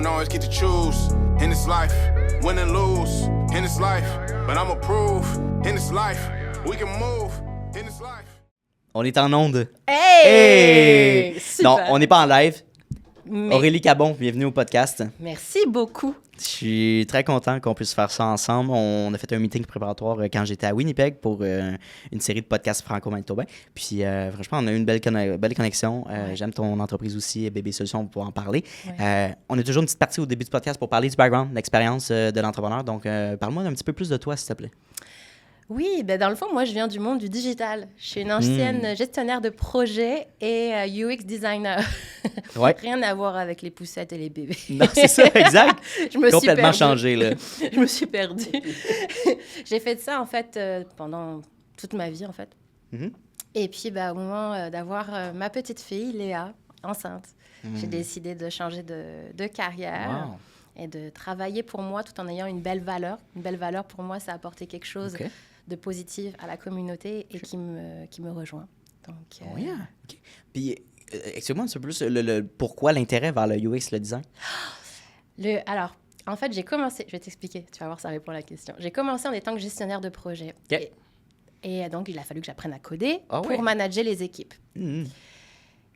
don't always get to choose in this life, win and lose in this life. But I'ma prove in this life, we can move in this life. On est en onde. Hey! Super. Non, on n'est pas en live. Mais Aurélie Cabon, bienvenue au podcast. merci beaucoup. Je suis très content qu'on puisse faire ça ensemble. On a fait un meeting préparatoire quand j'étais à Winnipeg pour une série de podcasts franco-manitobains. Puis franchement, on a eu une belle connexion. Ouais. J'aime ton entreprise aussi, Bébé Solutions, pour en parler. Ouais. On a toujours une petite partie au début du podcast pour parler du background, de l'expérience de l'entrepreneur. Donc, parle-moi un petit peu plus de toi, s'il te plaît. Oui, ben dans le fond, moi, je viens du monde du digital. Je suis une ancienne gestionnaire de projet et UX designer. Ouais. Rien à voir avec les poussettes et les bébés. Non, c'est ça, exact. Je me suis Complètement perdue. changé, là. Je me suis perdue. J'ai fait ça, en fait, pendant toute ma vie, en fait. Mhm. Et puis, ben, au moment d'avoir ma petite fille, Léa, enceinte, j'ai décidé de changer de carrière. Wow. Et de travailler pour moi tout en ayant une belle valeur. Une belle valeur, pour moi, ça a apporté quelque chose OK. de positif à la communauté et qui me rejoint. Donc, Oh, yeah. OK. Puis, explique-moi un petit peu plus pourquoi l'intérêt vers le UX, le design. alors, en fait, j'ai commencé... Je vais t'expliquer, tu vas voir, ça répond à la question. J'ai commencé en étant gestionnaire de projet. OK. Et donc, il a fallu que j'apprenne à coder Ah pour ouais. manager les équipes. Mhm.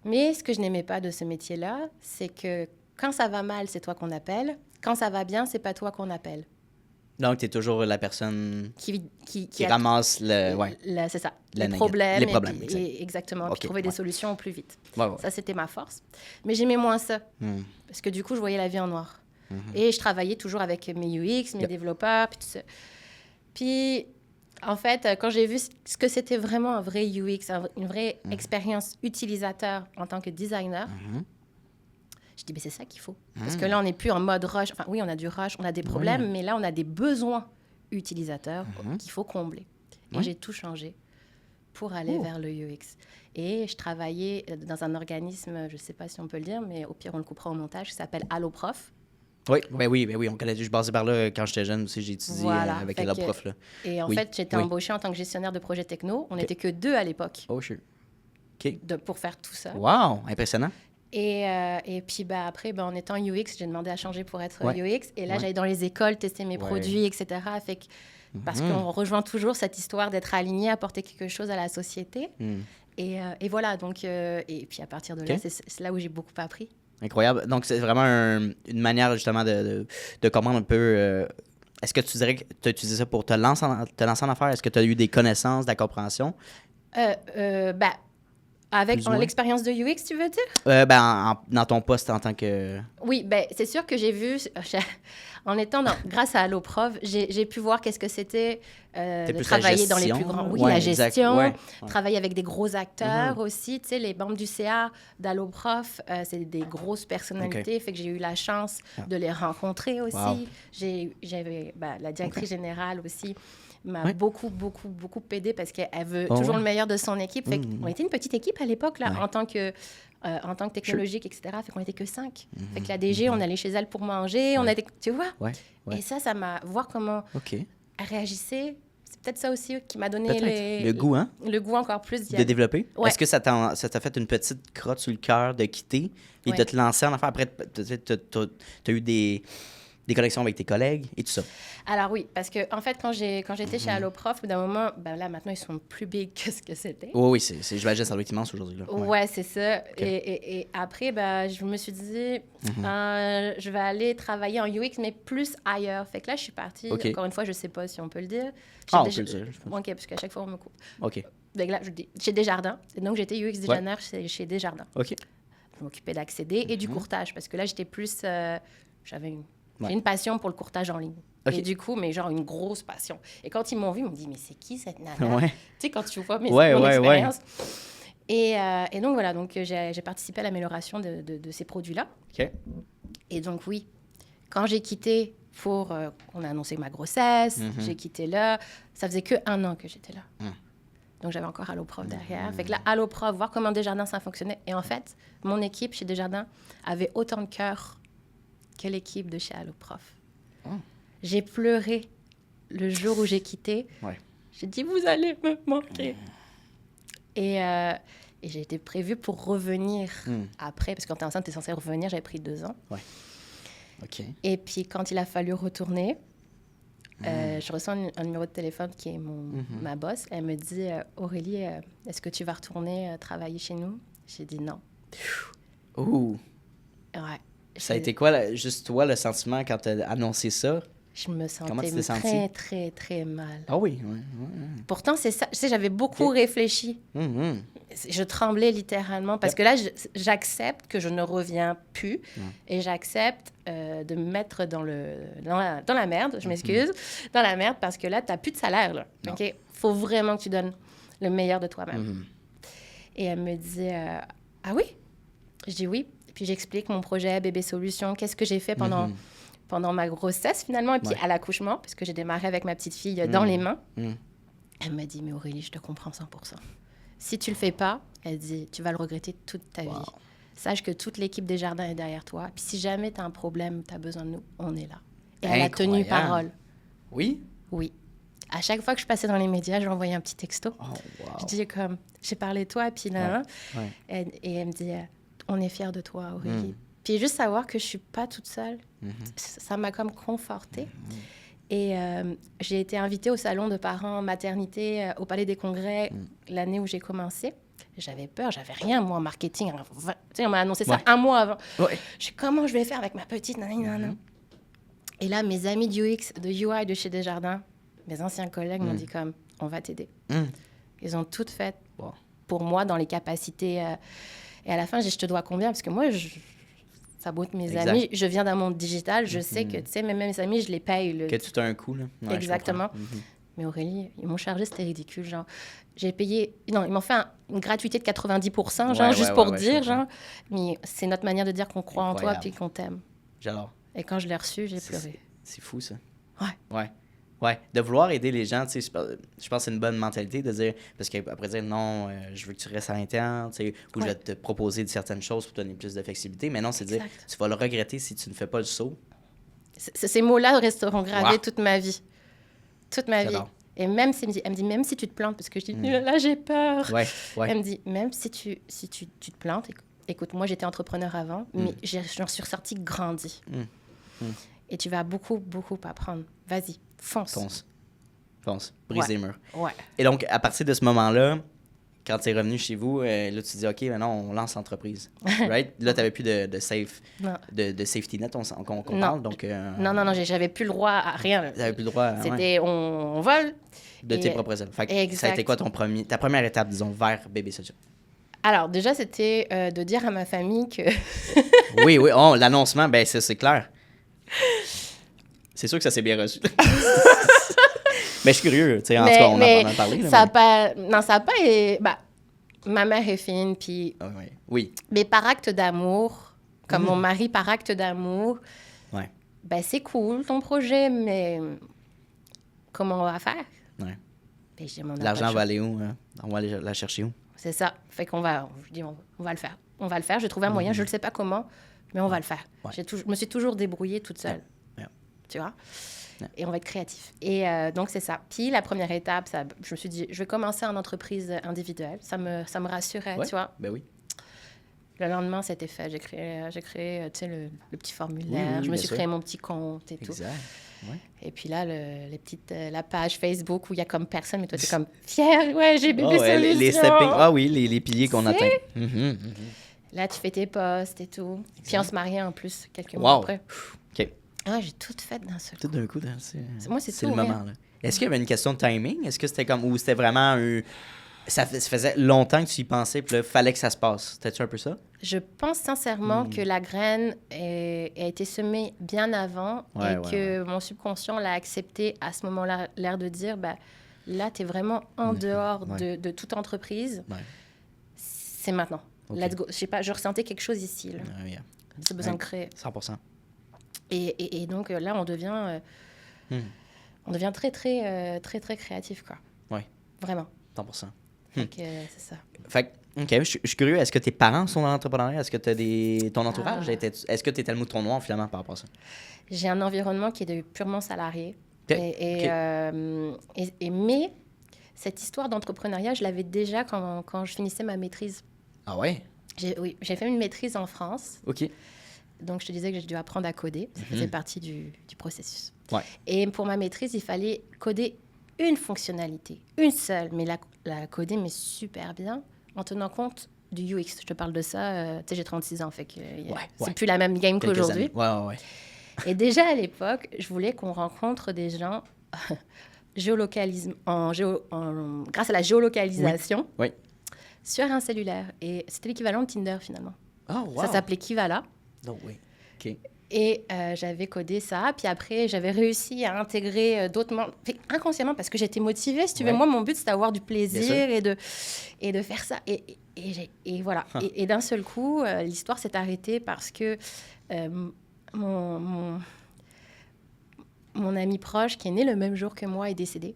Mais ce que je n'aimais pas de ce métier-là, c'est que quand ça va mal, c'est toi qu'on appelle. Quand ça va bien, c'est pas toi qu'on appelle. Donc, tu es toujours la personne qui a- ramasse le... Ouais. c'est ça, La les néga- problèmes. les problèmes, et exact. exactement, Ok, puis trouver des ouais. solutions au plus vite. Ouais, ouais. Ça, c'était ma force. Mais j'aimais moins ça, Mhm. parce que du coup, je voyais la vie en noir. Et je travaillais toujours avec mes UX, mes Yep. développeurs, puis tout ça. Puis, en fait, quand j'ai vu ce que c'était vraiment un vrai UX, une vraie expérience utilisateur en tant que designer, je dis, c'est ça qu'il faut. Parce que là, on n'est plus en mode rush. Enfin, oui, on a du rush, on a des problèmes, mais là, on a des besoins utilisateurs qu'il faut combler. Et Ouais. j'ai tout changé pour aller vers le UX. Et je travaillais dans un organisme, je ne sais pas si on peut le dire, mais au pire, on le coupera au montage, qui s'appelle Alloprof. Oui, on connaît. Je passais par là quand j'étais jeune aussi, j'ai étudié Voilà. avec Fait la que- prof. Là. Et en Oui, fait, j'étais oui. embauchée en tant que gestionnaire de projet techno. On OK. n'était que 2 à l'époque Oh, sure. OK. pour faire tout ça. Wow, impressionnant. Et puis en étant UX, j'ai demandé à changer pour être Ouais. UX. Et là, Ouais. j'allais dans les écoles tester mes Ouais. produits, etc. Fait que, parce qu'on rejoint toujours cette histoire d'être aligné, apporter quelque chose à la société. Hmm. Et voilà, donc, et puis à partir de là, OK. c'est là où j'ai beaucoup appris. Incroyable. Donc, c'est vraiment une manière justement de comprendre un peu... Est-ce que tu dirais que tu as utilisé ça pour te lancer en affaires? Est-ce que tu as eu des connaissances, de la compréhension? Avec Plus ou moins. l'expérience de UX, tu veux dire? Dans ton poste en tant que... Oui, c'est sûr que j'ai vu, grâce à Alloprof, j'ai pu voir qu'est-ce que c'était de plus la travailler dans les gestion, plus grands... Oui, ouais, la exact, gestion, ouais. travailler avec des gros acteurs aussi. Tu sais, les membres du CA d'Alloprof, c'est des grosses personnalités. Fait que j'ai eu la chance de les rencontrer aussi. Wow. J'avais la directrice générale aussi m'a Ouais. beaucoup aidée parce qu'elle veut Oh, toujours ouais. le meilleur de son équipe. Fait qu'on était une petite équipe à l'époque, là, Ouais. en tant que technologique, etc. Fait qu'on était que 5. Fait que la DG, on allait chez elle pour manger. On était, tu vois? Ouais, ouais. Et ça m'a... Voir comment OK. elle réagissait, c'est peut-être ça aussi qui m'a donné Peut-être. Le goût, hein? le goût encore plus De développer. Ouais. Est-ce que ça t'a fait une petite crotte sur le cœur de quitter et Ouais. de te lancer en affaires? Après, tu as eu des connexions avec tes collègues et tout ça. Alors oui, parce que en fait, quand j'étais chez Alloprof, d'un moment, là, maintenant, ils sont plus big que ce que c'était. Oui, j'imagine, ça doit être immense aujourd'hui. Là. Ouais, c'est ça. Et après, je me suis dit, je vais aller travailler en UX, mais plus ailleurs. Fait que là, je suis partie. OK. Encore une fois, je sais pas si on peut le dire. On peut le dire, je pense. OK, parce qu'à chaque fois, on me coupe. OK. Donc là, je dis, chez Desjardins. Et donc, j'étais UX designer chez Desjardins. OK. Je m'occupais d'accéder et du courtage, parce que là, j'étais plus... j'avais Ouais. une passion pour le courtage en ligne. OK. Et du coup, mais genre une grosse passion. Et quand ils m'ont vu, ils m'ont dit, mais c'est qui cette nana? Ouais. Tu sais, quand tu vois mon Ouais. expérience. Et donc, voilà, donc j'ai participé à l'amélioration de ces produits-là. OK. Et donc, oui, quand j'ai quitté on a annoncé ma grossesse, j'ai quitté là, ça faisait que 1 an que j'étais là. Donc, j'avais encore Alloprof derrière. Fait que là, Alloprof, voir comment Desjardins, ça fonctionnait. Et en fait, mon équipe chez Desjardins avait autant de cœur que l'équipe de chez Alloprof. J'ai pleuré le jour où j'ai quitté. Ouais. J'ai dit, vous allez me manquer. Et j'ai été prévue pour revenir après, parce que quand t'es enceinte, t'es censée revenir. J'avais pris 2 ans. Ouais. OK. Et puis, quand il a fallu retourner, je reçois un numéro de téléphone qui est ma boss. Elle me dit, Aurélie, est-ce que tu vas retourner travailler chez nous? J'ai dit non. Ouh. Ouais. Ça a été quoi, juste toi, le sentiment quand tu as annoncé ça? Je me Comment tu t'es sentais sentie? très, très, très mal. Ah oui, oui. Pourtant, c'est ça. Tu sais, j'avais beaucoup réfléchi. Je tremblais littéralement parce que là, j'accepte que je ne reviens plus et j'accepte de me mettre dans la merde. Je m'excuse. Dans la merde parce que là, tu n'as plus de salaire. Là. OK? Faut vraiment que tu donnes le meilleur de toi-même. Et elle me dit, ah oui? Je dis oui. Puis j'explique mon projet Bébé Solutions. Qu'est-ce que j'ai fait pendant ma grossesse, finalement, et puis à l'accouchement, parce que j'ai démarré avec ma petite fille dans les mains. Elle m'a dit, mais Aurélie, je te comprends 100%. Si tu le fais pas, elle dit, tu vas le regretter toute ta vie. Sache que toute l'équipe des jardins est derrière toi. Puis si jamais tu as un problème, tu as besoin de nous, on est là. Et elle a tenu parole. Oui? Oui. À chaque fois que je passais dans les médias, je lui envoyais un petit texto. Oh, wow. Je disais comme, j'ai parlé de toi, puis là, et elle me dit, on est fiers de toi, Aurélie. Puis juste savoir que je suis pas toute seule, ça m'a comme confortée. Et j'ai été invitée au salon de parents maternité au Palais des Congrès l'année où j'ai commencé. J'avais peur, j'avais rien, moi, en marketing. Tu sais, on m'a annoncé ça un mois avant. Je sais comment je vais faire avec ma petite nanana. Et là, mes amis de UX, de UI de chez Desjardins, mes anciens collègues m'ont dit comme, on va t'aider. Ils ont tout fait pour moi dans les capacités. Et à la fin, je te dois combien? Parce que moi, ça botte mes amis. Je viens d'un monde digital. Je sais que, tu sais, même mes amis, je les paye. Que tout a un coût, là. Ouais, exactement. Mais Aurélie, ils m'ont chargé, c'était ridicule. Genre, j'ai payé... Non, ils m'ont fait une gratuité de 90%, genre, juste pour dire, genre. Mais c'est notre manière de dire qu'on croit en toi puis qu'on t'aime. J'adore. Et quand je l'ai reçu, j'ai pleuré. C'est fou, ça. Ouais. Ouais, de vouloir aider les gens, tu sais, je pense que c'est une bonne mentalité de dire, parce qu'après dire non, je veux que tu restes à l'interne, tu sais, ou je vais te proposer certaines choses pour te donner plus de flexibilité, mais non, c'est dire, tu vas le regretter si tu ne fais pas le saut. Ces mots-là resteront gravés toute ma vie. Toute ma vie. Et même si elle me dit, même si tu te plantes, parce que je dis, là, j'ai peur. Elle me dit, même si tu te plantes, écoute, moi, j'étais entrepreneur avant, mais j'en suis ressortie grandie. Et tu vas beaucoup, beaucoup apprendre. Vas-y, fonce. Brise les murs. Ouais. Et donc, à partir de ce moment-là, quand tu es revenu chez vous, là, tu te dis, OK, maintenant, on lance l'entreprise. Right? Là, tu n'avais plus de safety net, qu'on parle. Donc, non, j'avais plus le droit à rien. Tu n'avais plus le droit à... C'était, on vole. De tes propres ailes. Fait que ça a été quoi ta première étape, disons, vers Bébé Solutions? Alors, déjà, c'était de dire à ma famille que... oui, l'annoncement, ben c'est clair. C'est sûr que ça s'est bien reçu. Mais je suis curieux, tu sais, en tout cas, on en a parlé. Là, ça n'a pas... ma mère est fine, puis... Oui. Mais par acte d'amour, comme mon mari par acte d'amour, ben c'est cool ton projet, mais comment on va faire? Ben, l'argent va aller où? On va aller la chercher où? C'est ça. Fait qu'on va... Je dis, on va le faire. On va le faire. J'ai trouvé un moyen, je ne sais pas comment, mais on va le faire. Je me suis toujours débrouillée toute seule. Tu vois? Et on va être créatif. Et donc, c'est ça. Puis, la première étape, je me suis dit, je vais commencer en entreprise individuelle. Ça me rassurait, tu vois? Ben oui. Le lendemain, c'était fait. J'ai créé tu sais, le petit formulaire. Je me suis créé mon petit compte et tout. Ouais. Et puis là, la page Facebook où il y a comme personne, mais toi, tu es comme fière. Ouais, j'ai Bébé Solutions. Les stepping, les piliers qu'on atteint. Là, tu fais tes posts et tout. Puis on se mariait en plus quelques mois après. OK. Ah, j'ai tout fait d'un seul coup. Tout d'un coup, moi, c'est le moment. Là. Est-ce qu'il y avait une question de timing? Est-ce que c'était comme... Ou c'était vraiment ça faisait longtemps que tu y pensais, puis là, il fallait que ça se passe. C'était-tu un peu ça? Je pense sincèrement que la graine a été semée bien avant que mon subconscient l'a accepté à ce moment-là, l'air de dire, là, tu es vraiment en dehors de toute entreprise. C'est maintenant. Let's go. Je sais pas, je ressentais quelque chose ici. Là. C'est besoin de créer. 100%. Et donc, là, on devient très, très, très, très créatif, quoi. Oui. Vraiment. 100%. Donc, c'est ça. Fait OK, je suis curieux. Est-ce que tes parents sont dans l'entrepreneuriat? Est-ce que tu as ton entourage? Est-ce que tu étais le mouton noir, finalement, par rapport à ça? J'ai un environnement qui est purement salarié. Okay. Mais cette histoire d'entrepreneuriat, je l'avais déjà quand je finissais ma maîtrise. Ah ouais? J'ai fait une maîtrise en France. OK. Donc, je te disais que j'ai dû apprendre à coder. Ça faisait partie du processus. Ouais. Et pour ma maîtrise, il fallait coder une fonctionnalité, une seule, mais la coder, mais super bien, en tenant compte du UX. Je te parle de ça, tu sais, j'ai 36 ans, fait que c'est plus la même game Quelques qu'aujourd'hui. Ouais. Et déjà, à l'époque, je voulais qu'on rencontre des gens grâce à la géolocalisation sur un cellulaire. Et c'était l'équivalent de Tinder, finalement. Oh, wow. Ça s'appelait Kivala. Oh, oui. OK. Et j'avais codé ça. Puis après, j'avais réussi à intégrer d'autres membres. Inconsciemment, parce que j'étais motivée, si tu veux. Moi, mon but, c'était d'avoir du plaisir et de faire ça. Et voilà. Et d'un seul coup, l'histoire s'est arrêtée parce que mon ami proche, qui est né le même jour que moi, est décédé.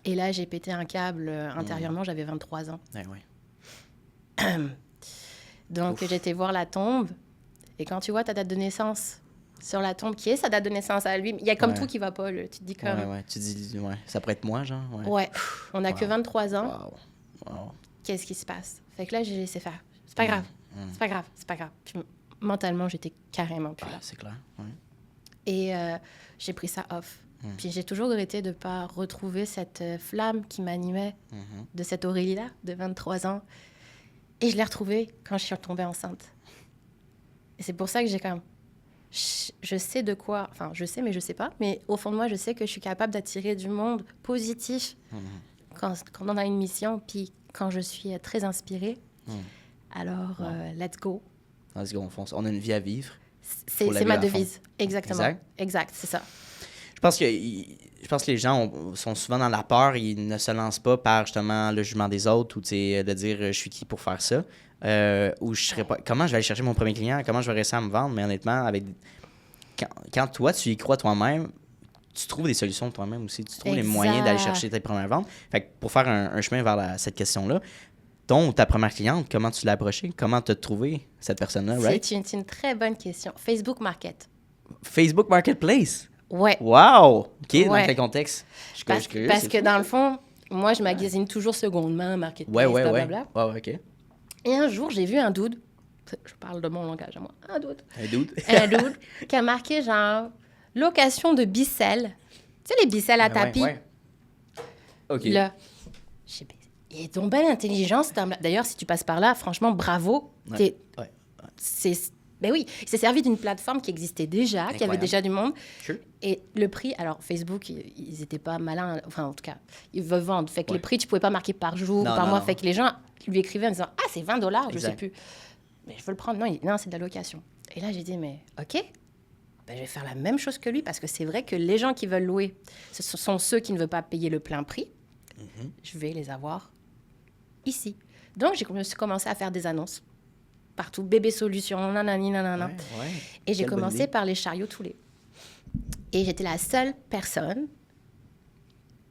Et là, j'ai pété un câble intérieurement. J'avais 23 ans. Donc, j'étais voir la tombe. Et quand tu vois ta date de naissance sur la tombe, qui est sa date de naissance à lui, il y a comme tout qui va pas. Là. Tu te dis comme... Tu dis, ça pourrait être moi, genre. On n'a que 23 ans. Wow. Qu'est-ce qui se passe? Fait que là, j'ai laissé faire. C'est pas grave. C'est pas grave. C'est pas grave. Puis, mentalement, j'étais carrément plus là. C'est clair. Et j'ai pris ça off. Puis j'ai toujours regretté de ne pas retrouver cette flamme qui m'animait de cette Aurélie-là, de 23 ans. Et je l'ai retrouvée quand je suis retombée enceinte. Et c'est pour ça que j'ai quand même... Je sais de quoi... Enfin, je sais, mais je sais pas. Mais au fond de moi, je sais que je suis capable d'attirer du monde positif quand on a une mission, puis quand je suis très inspirée. Alors, let's go. Let's go, on fonce. On a une vie à vivre. C'est ma devise. Exactement. Exact, c'est ça. Je pense que les gens sont souvent dans la peur. Ils ne se lancent pas par, justement, le jugement des autres ou de dire « je suis qui pour faire ça ». Ou je serais pas... Comment je vais aller chercher mon premier client? Comment je vais réussir à me vendre? Mais honnêtement, quand toi, tu y crois toi-même, tu trouves des solutions toi-même aussi. Tu trouves les moyens d'aller chercher tes premières ventes. Fait que pour faire un chemin vers cette question-là, ta première cliente, comment tu l'as approchée? Comment tu as trouvé cette personne-là? Right? C'est une très bonne question. Facebook Market. Facebook Marketplace? Ouais. Wow! OK, dans quel contexte? Parce que dans le fond, moi, je magasine toujours seconde main, Marketplace, blablabla. Ouais, OK. Et un jour, j'ai vu un dude, je parle de mon langage à moi, un dude qui a marqué genre location de bicelles. Tu sais, les bicelles à tapis? Ouais. OK. Là, il est donc belle intelligence. D'ailleurs, si tu passes par là, franchement, bravo. Ben oui, il s'est servi d'une plateforme qui existait déjà, qui avait déjà du monde. Sure. Et le prix, alors Facebook, ils n'étaient pas malins, enfin en tout cas, ils veulent vendre. Fait que les prix, tu ne pouvais pas marquer par jour ou par mois. Fait que les gens lui écrivaient en disant « Ah, c'est $20, je ne sais plus. » Mais je veux le prendre. Non, c'est de la location. Et là, j'ai dit « Mais OK, ben, je vais faire la même chose que lui parce que c'est vrai que les gens qui veulent louer, ce sont ceux qui ne veulent pas payer le plein prix. Je vais les avoir ici. » Donc, j'ai commencé à faire des annonces. Partout, bébé solution, nanani. Et j'ai commencé par les chariots tous les. Et j'étais la seule personne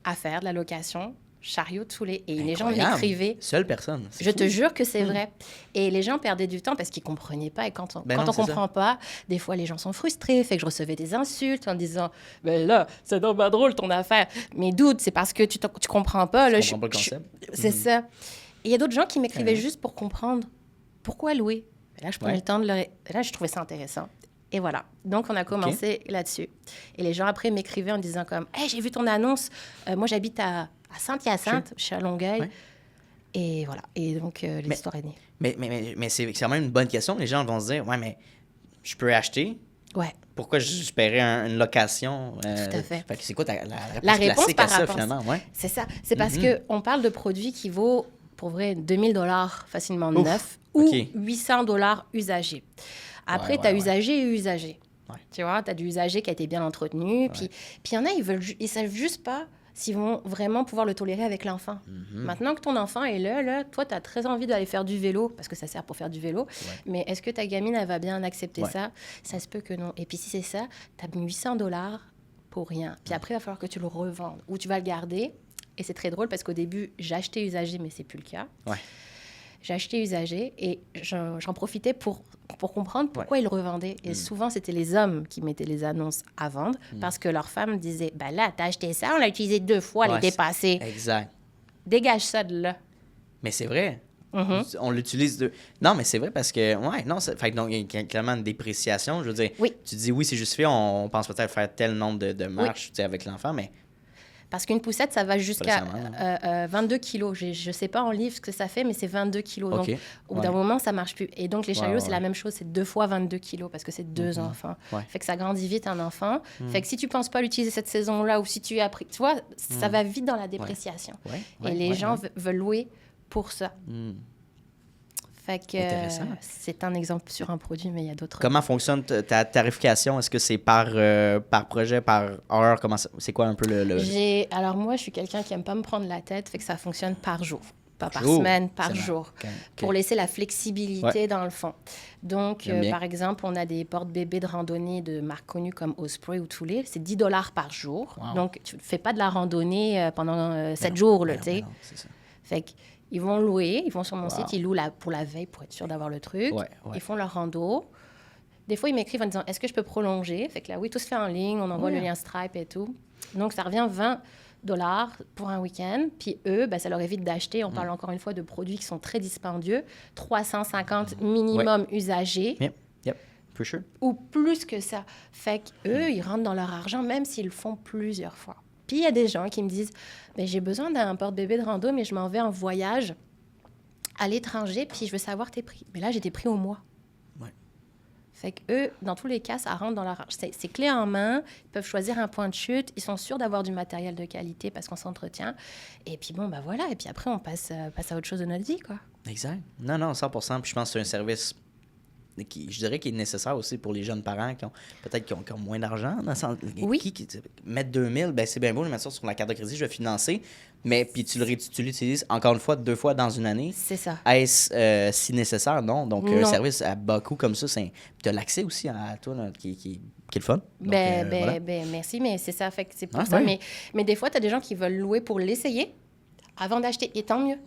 à faire de la location chariot tous les. Et les gens m'écrivaient. Seule personne. Je te jure que c'est vrai. Et les gens perdaient du temps parce qu'ils ne comprenaient pas. Et quand on ne comprend pas, des fois, les gens sont frustrés. Fait que je recevais des insultes en disant « Ben là, c'est donc pas drôle ton affaire. » Mais dude, c'est parce que tu comprends pas. Tu comprends pas le concept. C'est ça. Et il y a d'autres gens qui m'écrivaient juste pour comprendre. Pourquoi louer? Là, je prenais le temps de Là, je trouvais ça intéressant. Et voilà. Donc, on a commencé là-dessus. Et les gens, après, m'écrivaient en disant comme « Hey, j'ai vu ton annonce. Moi, j'habite à Saint-Hyacinthe. Je suis à Longueuil. Ouais. » Et voilà. Et donc, l'histoire est née. Mais c'est quand même une bonne question. Les gens vont se dire « Ouais, mais je peux acheter. Ouais. Pourquoi je paierais une location? » Tout à fait. Fait que c'est quoi la réponse par à ça, rapport finalement? Ouais. C'est ça. C'est parce qu'on parle de produits qui vaut, pour vrai, $2000 facilement neuf ou $800 usagés. Après, tu as usagé et usagé. Ouais. Tu vois, tu as du usagé qui a été bien entretenu. Puis il y en a, ils savent juste pas s'ils vont vraiment pouvoir le tolérer avec l'enfant. Maintenant que ton enfant est là, toi, tu as très envie d'aller faire du vélo, parce que ça sert pour faire du vélo. Ouais. Mais est-ce que ta gamine, elle va bien accepter ça? Ça se peut que non. Et puis si c'est ça, tu as $800 pour rien. Puis après, il va falloir que tu le revendes ou tu vas le garder. Et c'est très drôle parce qu'au début, j'ai acheté usagé, mais c'est plus le cas. Ouais. J'ai acheté usagé et j'en profitais pour comprendre pourquoi ils le revendaient. Et souvent, c'était les hommes qui mettaient les annonces à vendre parce que leurs femmes disaient « Ben là, t'as acheté ça, on l'a utilisé 2 fois, elle est dépassée. » Exact. Dégage ça de là. Mais c'est vrai. On l'utilise de... Non, mais c'est vrai parce que... Ouais, non, fait que donc, il y a clairement une dépréciation. Je veux dire, tu dis oui, c'est justifié, on pense peut-être faire tel nombre de marches avec l'enfant, mais... Parce qu'une poussette, ça va jusqu'à 22 kilos. Je ne sais pas en livres ce que ça fait, mais c'est 22 kilos. Donc, au bout d'un moment, ça ne marche plus. Et donc, les chariots, c'est la même chose. C'est 2 fois 22 kilos parce que c'est 2 enfants. Fait que ça grandit vite, un enfant. Fait que si tu ne penses pas l'utiliser cette saison-là ou si tu as pris... Tu vois, ça va vite dans la dépréciation. Et les gens veulent louer pour ça. Fait que c'est un exemple sur un produit, mais il y a d'autres. Comment fonctionne ta tarification? Est-ce que c'est par projet, par heure? C'est quoi un peu le... Alors moi, je suis quelqu'un qui n'aime pas me prendre la tête, fait que ça fonctionne par jour. Pas par semaine, par jour. Pour laisser la flexibilité dans le fond. Donc, par exemple, on a des porte-bébés de randonnée de marques connues comme Osprey ou Thule. C'est 10 $ par jour. Donc, tu ne fais pas de la randonnée pendant 7 jours, tu sais. Fait que ils vont louer, ils vont sur mon site, ils louent pour la veille pour être sûr d'avoir le truc. Ils font leur rando. Des fois, ils m'écrivent en disant « Est-ce que je peux prolonger? » Fait que là, oui, tout se fait en ligne, on envoie le lien Stripe et tout. Donc, ça revient 20 $ pour un week-end. Puis eux, ça leur évite d'acheter. On parle encore une fois de produits qui sont très dispendieux. 350 minimum usagers. For sure. Ou plus que ça. Fait qu'eux, ils rentrent dans leur argent, même s'ils le font plusieurs fois. Puis il y a des gens qui me disent « J'ai besoin d'un porte-bébé de rando, mais je m'en vais en voyage à l'étranger, puis je veux savoir tes prix. » Mais là, j'ai des prix au mois. Fait qu'eux, dans tous les cas, ça rentre dans leur... C'est clé en main, ils peuvent choisir un point de chute, ils sont sûrs d'avoir du matériel de qualité parce qu'on s'entretient. Et puis bon, voilà, et puis après, on passe à autre chose de notre vie, quoi. Exact. Non, 100%. Puis je pense que c'est un service... je dirais qu'il est nécessaire aussi pour les jeunes parents qui ont moins d'argent. Qui mettre 2000, c'est bien beau de mettre ça sur la carte de crédit, je vais financer, mais puis tu l'utilises encore une fois 2 fois dans une année. C'est ça. Est-ce si nécessaire? Non. Donc, un service à bas coût comme ça, tu as l'accès aussi à toi là, qui est le fun. Donc, voilà. Merci, mais c'est ça. Fait que c'est pour ça. Mais des fois, tu as des gens qui veulent louer pour l'essayer avant d'acheter, et tant mieux.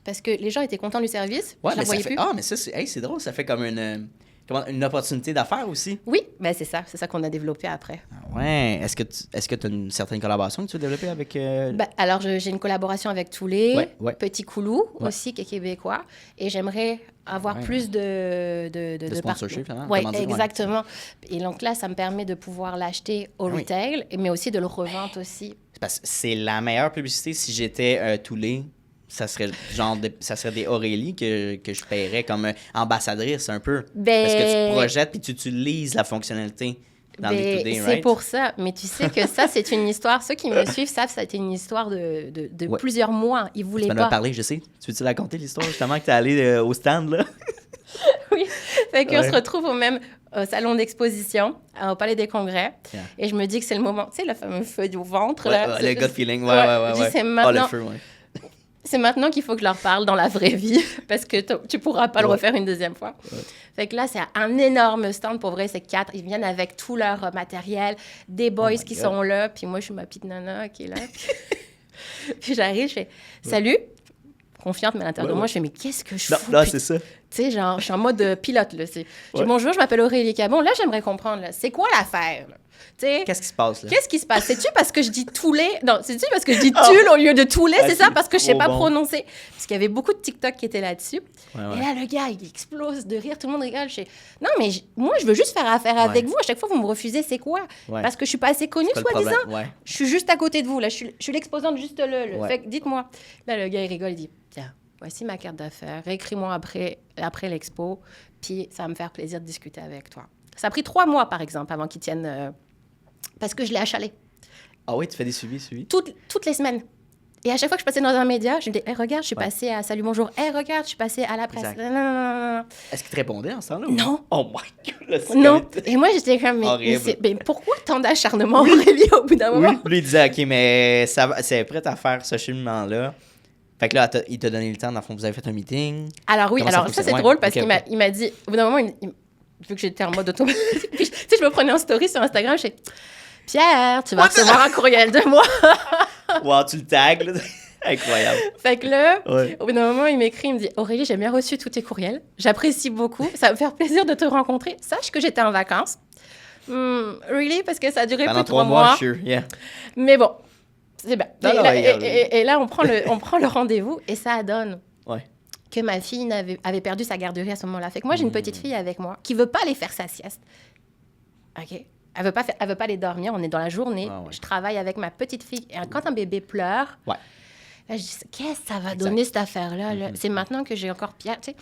Parce que les gens étaient contents du service, je ne voyais plus. Ah, mais ça, c'est drôle, ça fait comme une opportunité d'affaires aussi. Oui, c'est ça qu'on a développé après. Ah ouais, est-ce que tu as une certaine collaboration que tu veux développer avec... Alors, j'ai une collaboration avec Thule, Petit Coulou aussi, qui est québécois, et j'aimerais avoir plus de sponsorship, finalement. Oui, exactement. Et donc là, ça me permet de pouvoir l'acheter au retail, mais aussi de le revendre aussi. Parce que c'est la meilleure publicité. Si j'étais Thule, ça serait des Aurélie que je paierais comme ambassadrice un peu. Parce que tu projettes puis tu utilises la fonctionnalité dans les Today, right? C'est pour ça. Mais tu sais que ça, c'est une histoire. Ceux qui me suivent savent que ça a été une histoire de plusieurs mois. Ils voulaient pas. Tu m'en as parlé, je sais. Tu veux-tu raconter l'histoire justement que tu es allé au stand, là? Oui. Fait qu'on se retrouve au même salon d'exposition, au Palais des Congrès. Et je me dis que c'est le moment. Tu sais, le fameux feu au ventre. Là, le gut feeling. Ouais. C'est maintenant. Le feu, C'est maintenant qu'il faut que je leur parle dans la vraie vie parce que tu pourras pas le refaire une deuxième fois. Fait que là, c'est un énorme stand. Pour vrai, c'est 4. Ils viennent avec tout leur matériel, des boys qui sont là. Puis moi, je suis ma petite nana qui est là. Puis j'arrive, je fais « Salut ». Confiante, mais à l'intérieur de moi, je fais « Mais qu'est-ce que je fous? » Non, c'est ça. Tu sais, genre, je suis en mode pilote, là. Je dis « Bonjour, je m'appelle Aurélie Cabon. » Là, j'aimerais comprendre, là, c'est quoi l'affaire, là? Qu'est-ce qui se passe, là? Qu'est-ce qui se passe? C'est-tu parce que je dis Toulé? Non, c'est-tu parce que je dis Tulle au lieu de Toulé? C'est ça? Parce que je sais pas prononcer. Parce qu'il y avait beaucoup de TikTok qui étaient là-dessus. Et là, le gars, il explose de rire. Tout le monde rigole. Je fais, non, mais moi, je veux juste faire affaire avec vous. À chaque fois, vous me refusez, c'est quoi? Parce que je suis pas assez connue, soi-disant. Je suis juste à côté de vous. Là, je suis l'exposante juste là. Fait que dites-moi. Là, le gars, il rigole. Il dit, tiens, voici ma carte d'affaires. Réécris-moi après l'expo. Puis ça va me faire plaisir de discuter avec toi. Ça a pris 3 mois, par exemple, avant qu'ils tiennent... parce que je l'ai achalé. Ah oui, tu fais des suivis? Toutes les semaines. Et à chaque fois que je passais dans un média, je me disais, hey, regarde, je suis passée à Salut Bonjour. Hey, regarde, je suis passée à la presse. Non. Est-ce qu'il te répondait en ce temps-là? Non. Oh my God. Non. Et moi, j'étais comme, mais pourquoi tant d'acharnement, Aurélie, au bout d'un moment? Oui, lui, il disait, OK, mais c'est prêt à faire ce cheminement-là. Fait que là, il t'a donné le temps, dans le fond, vous avez fait un meeting. Alors oui, ça c'est drôle parce qu'il m'a dit, au bout d'un moment, vu que j'étais en mode automatique, puis, tu sais, je me prenais en story sur Instagram, je fais « Pierre, tu vas recevoir un courriel de moi. » Wow, tu le tags, là. Incroyable. Fait que là, au bout d'un moment, il m'écrit, il me dit « Aurélie, j'ai bien reçu tous tes courriels. J'apprécie beaucoup. Ça va me faire plaisir de te rencontrer. Sache que j'étais en vacances. Really? Parce que ça a duré plus de 3 mois. Sure, yeah. Mais bon, c'est bien. Et là, on prend le rendez-vous et ça donne que ma fille avait perdu sa garderie à ce moment-là. Fait que moi, j'ai une petite fille avec moi qui veut pas aller faire sa sieste. OK? Elle veut pas aller dormir. On est dans la journée. Je travaille avec ma petite fille. Et quand un bébé pleure, là, je dis, qu'est-ce que ça va donner, cette affaire-là? Là? C'est maintenant que j'ai encore Pierre, tu sais.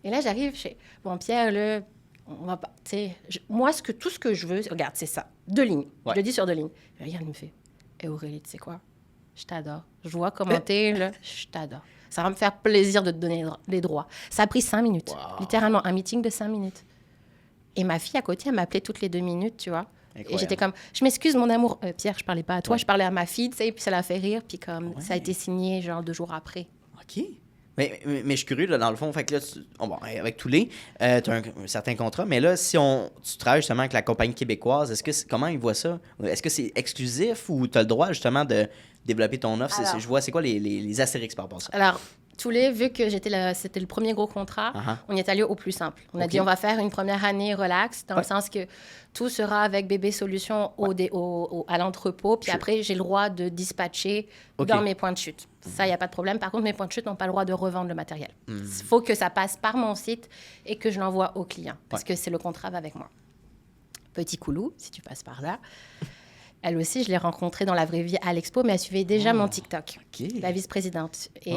Et là, j'arrive chez... Bon, Pierre, là, on va pas... Tu sais, moi, tout ce que je veux... Regarde, c'est ça. 2 lignes. Je le dis sur 2 lignes. Et regarde, il me fait, Aurélie, tu sais quoi? Je t'adore. Je vois commenter, là. Je t'adore. Ça va me faire plaisir de te donner les droits. Ça a pris 5 minutes. Wow. Littéralement, un meeting de 5 minutes. Et ma fille, à côté, elle m'appelait toutes les 2 minutes, tu vois. Incroyable. Et j'étais comme, je m'excuse, mon amour. Pierre, je parlais pas à toi, je parlais à ma fille, tu sais, puis ça l'a fait rire, puis comme, ça a été signé, genre, 2 jours après. OK. Mais je suis curieux, là, dans le fond, fait que là, avec Toulé, tu as un certain contrat, mais là, si tu travailles justement avec la compagnie québécoise, comment ils voient ça? Est-ce que c'est exclusif ou tu as le droit, justement, de développer ton offre? Alors, je vois, c'est quoi les astérix par rapport à ça? Alors, Toulé, vu que c'était le premier gros contrat, on y est allé au plus simple. On a dit, on va faire une première année relax, dans le sens que tout sera avec Bébé Solutions à l'entrepôt, puis après, j'ai le droit de dispatcher dans mes points de chute. Ça, il n'y a pas de problème. Par contre, mes points de chute n'ont pas le droit de revendre le matériel. Il faut que ça passe par mon site et que je l'envoie au client, parce que c'est le contrat avec moi. Petit coulou, si tu passes par là. Elle aussi, je l'ai rencontrée dans la vraie vie à l'expo, mais elle suivait déjà mon TikTok, la vice-présidente. Et